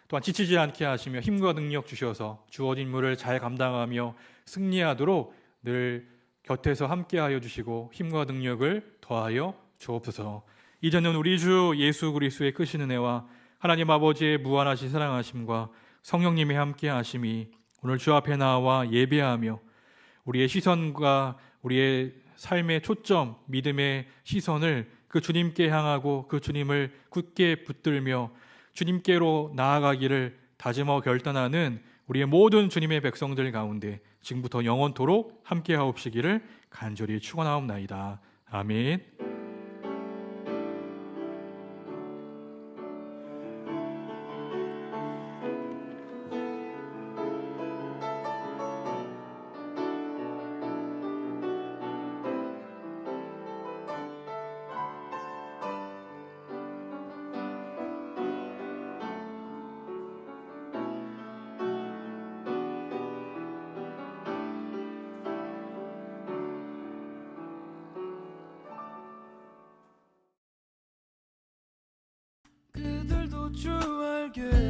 또한 지치지 않게 하시며 힘과 능력 주셔서 주어진 임무를 잘 감당하며 승리하도록 늘 곁에서 함께하여 주시고 힘과 능력을 더하여 주옵소서. 이제는 우리 주 예수 그리스도의 크신 은혜와 하나님 아버지의 무한하신 사랑하심과 성령님의 함께하심이 오늘 주 앞에 나와 예배하며 우리의 시선과 우리의 삶의 초점, 믿음의 시선을 그 주님께 향하고 그 주님을 굳게 붙들며 주님께로 나아가기를 다짐하고 결단하는 우리의 모든 주님의 백성들 가운데 지금부터 영원토록 함께하옵시기를 간절히 축원하옵나이다. 아멘. 그들도 주 알게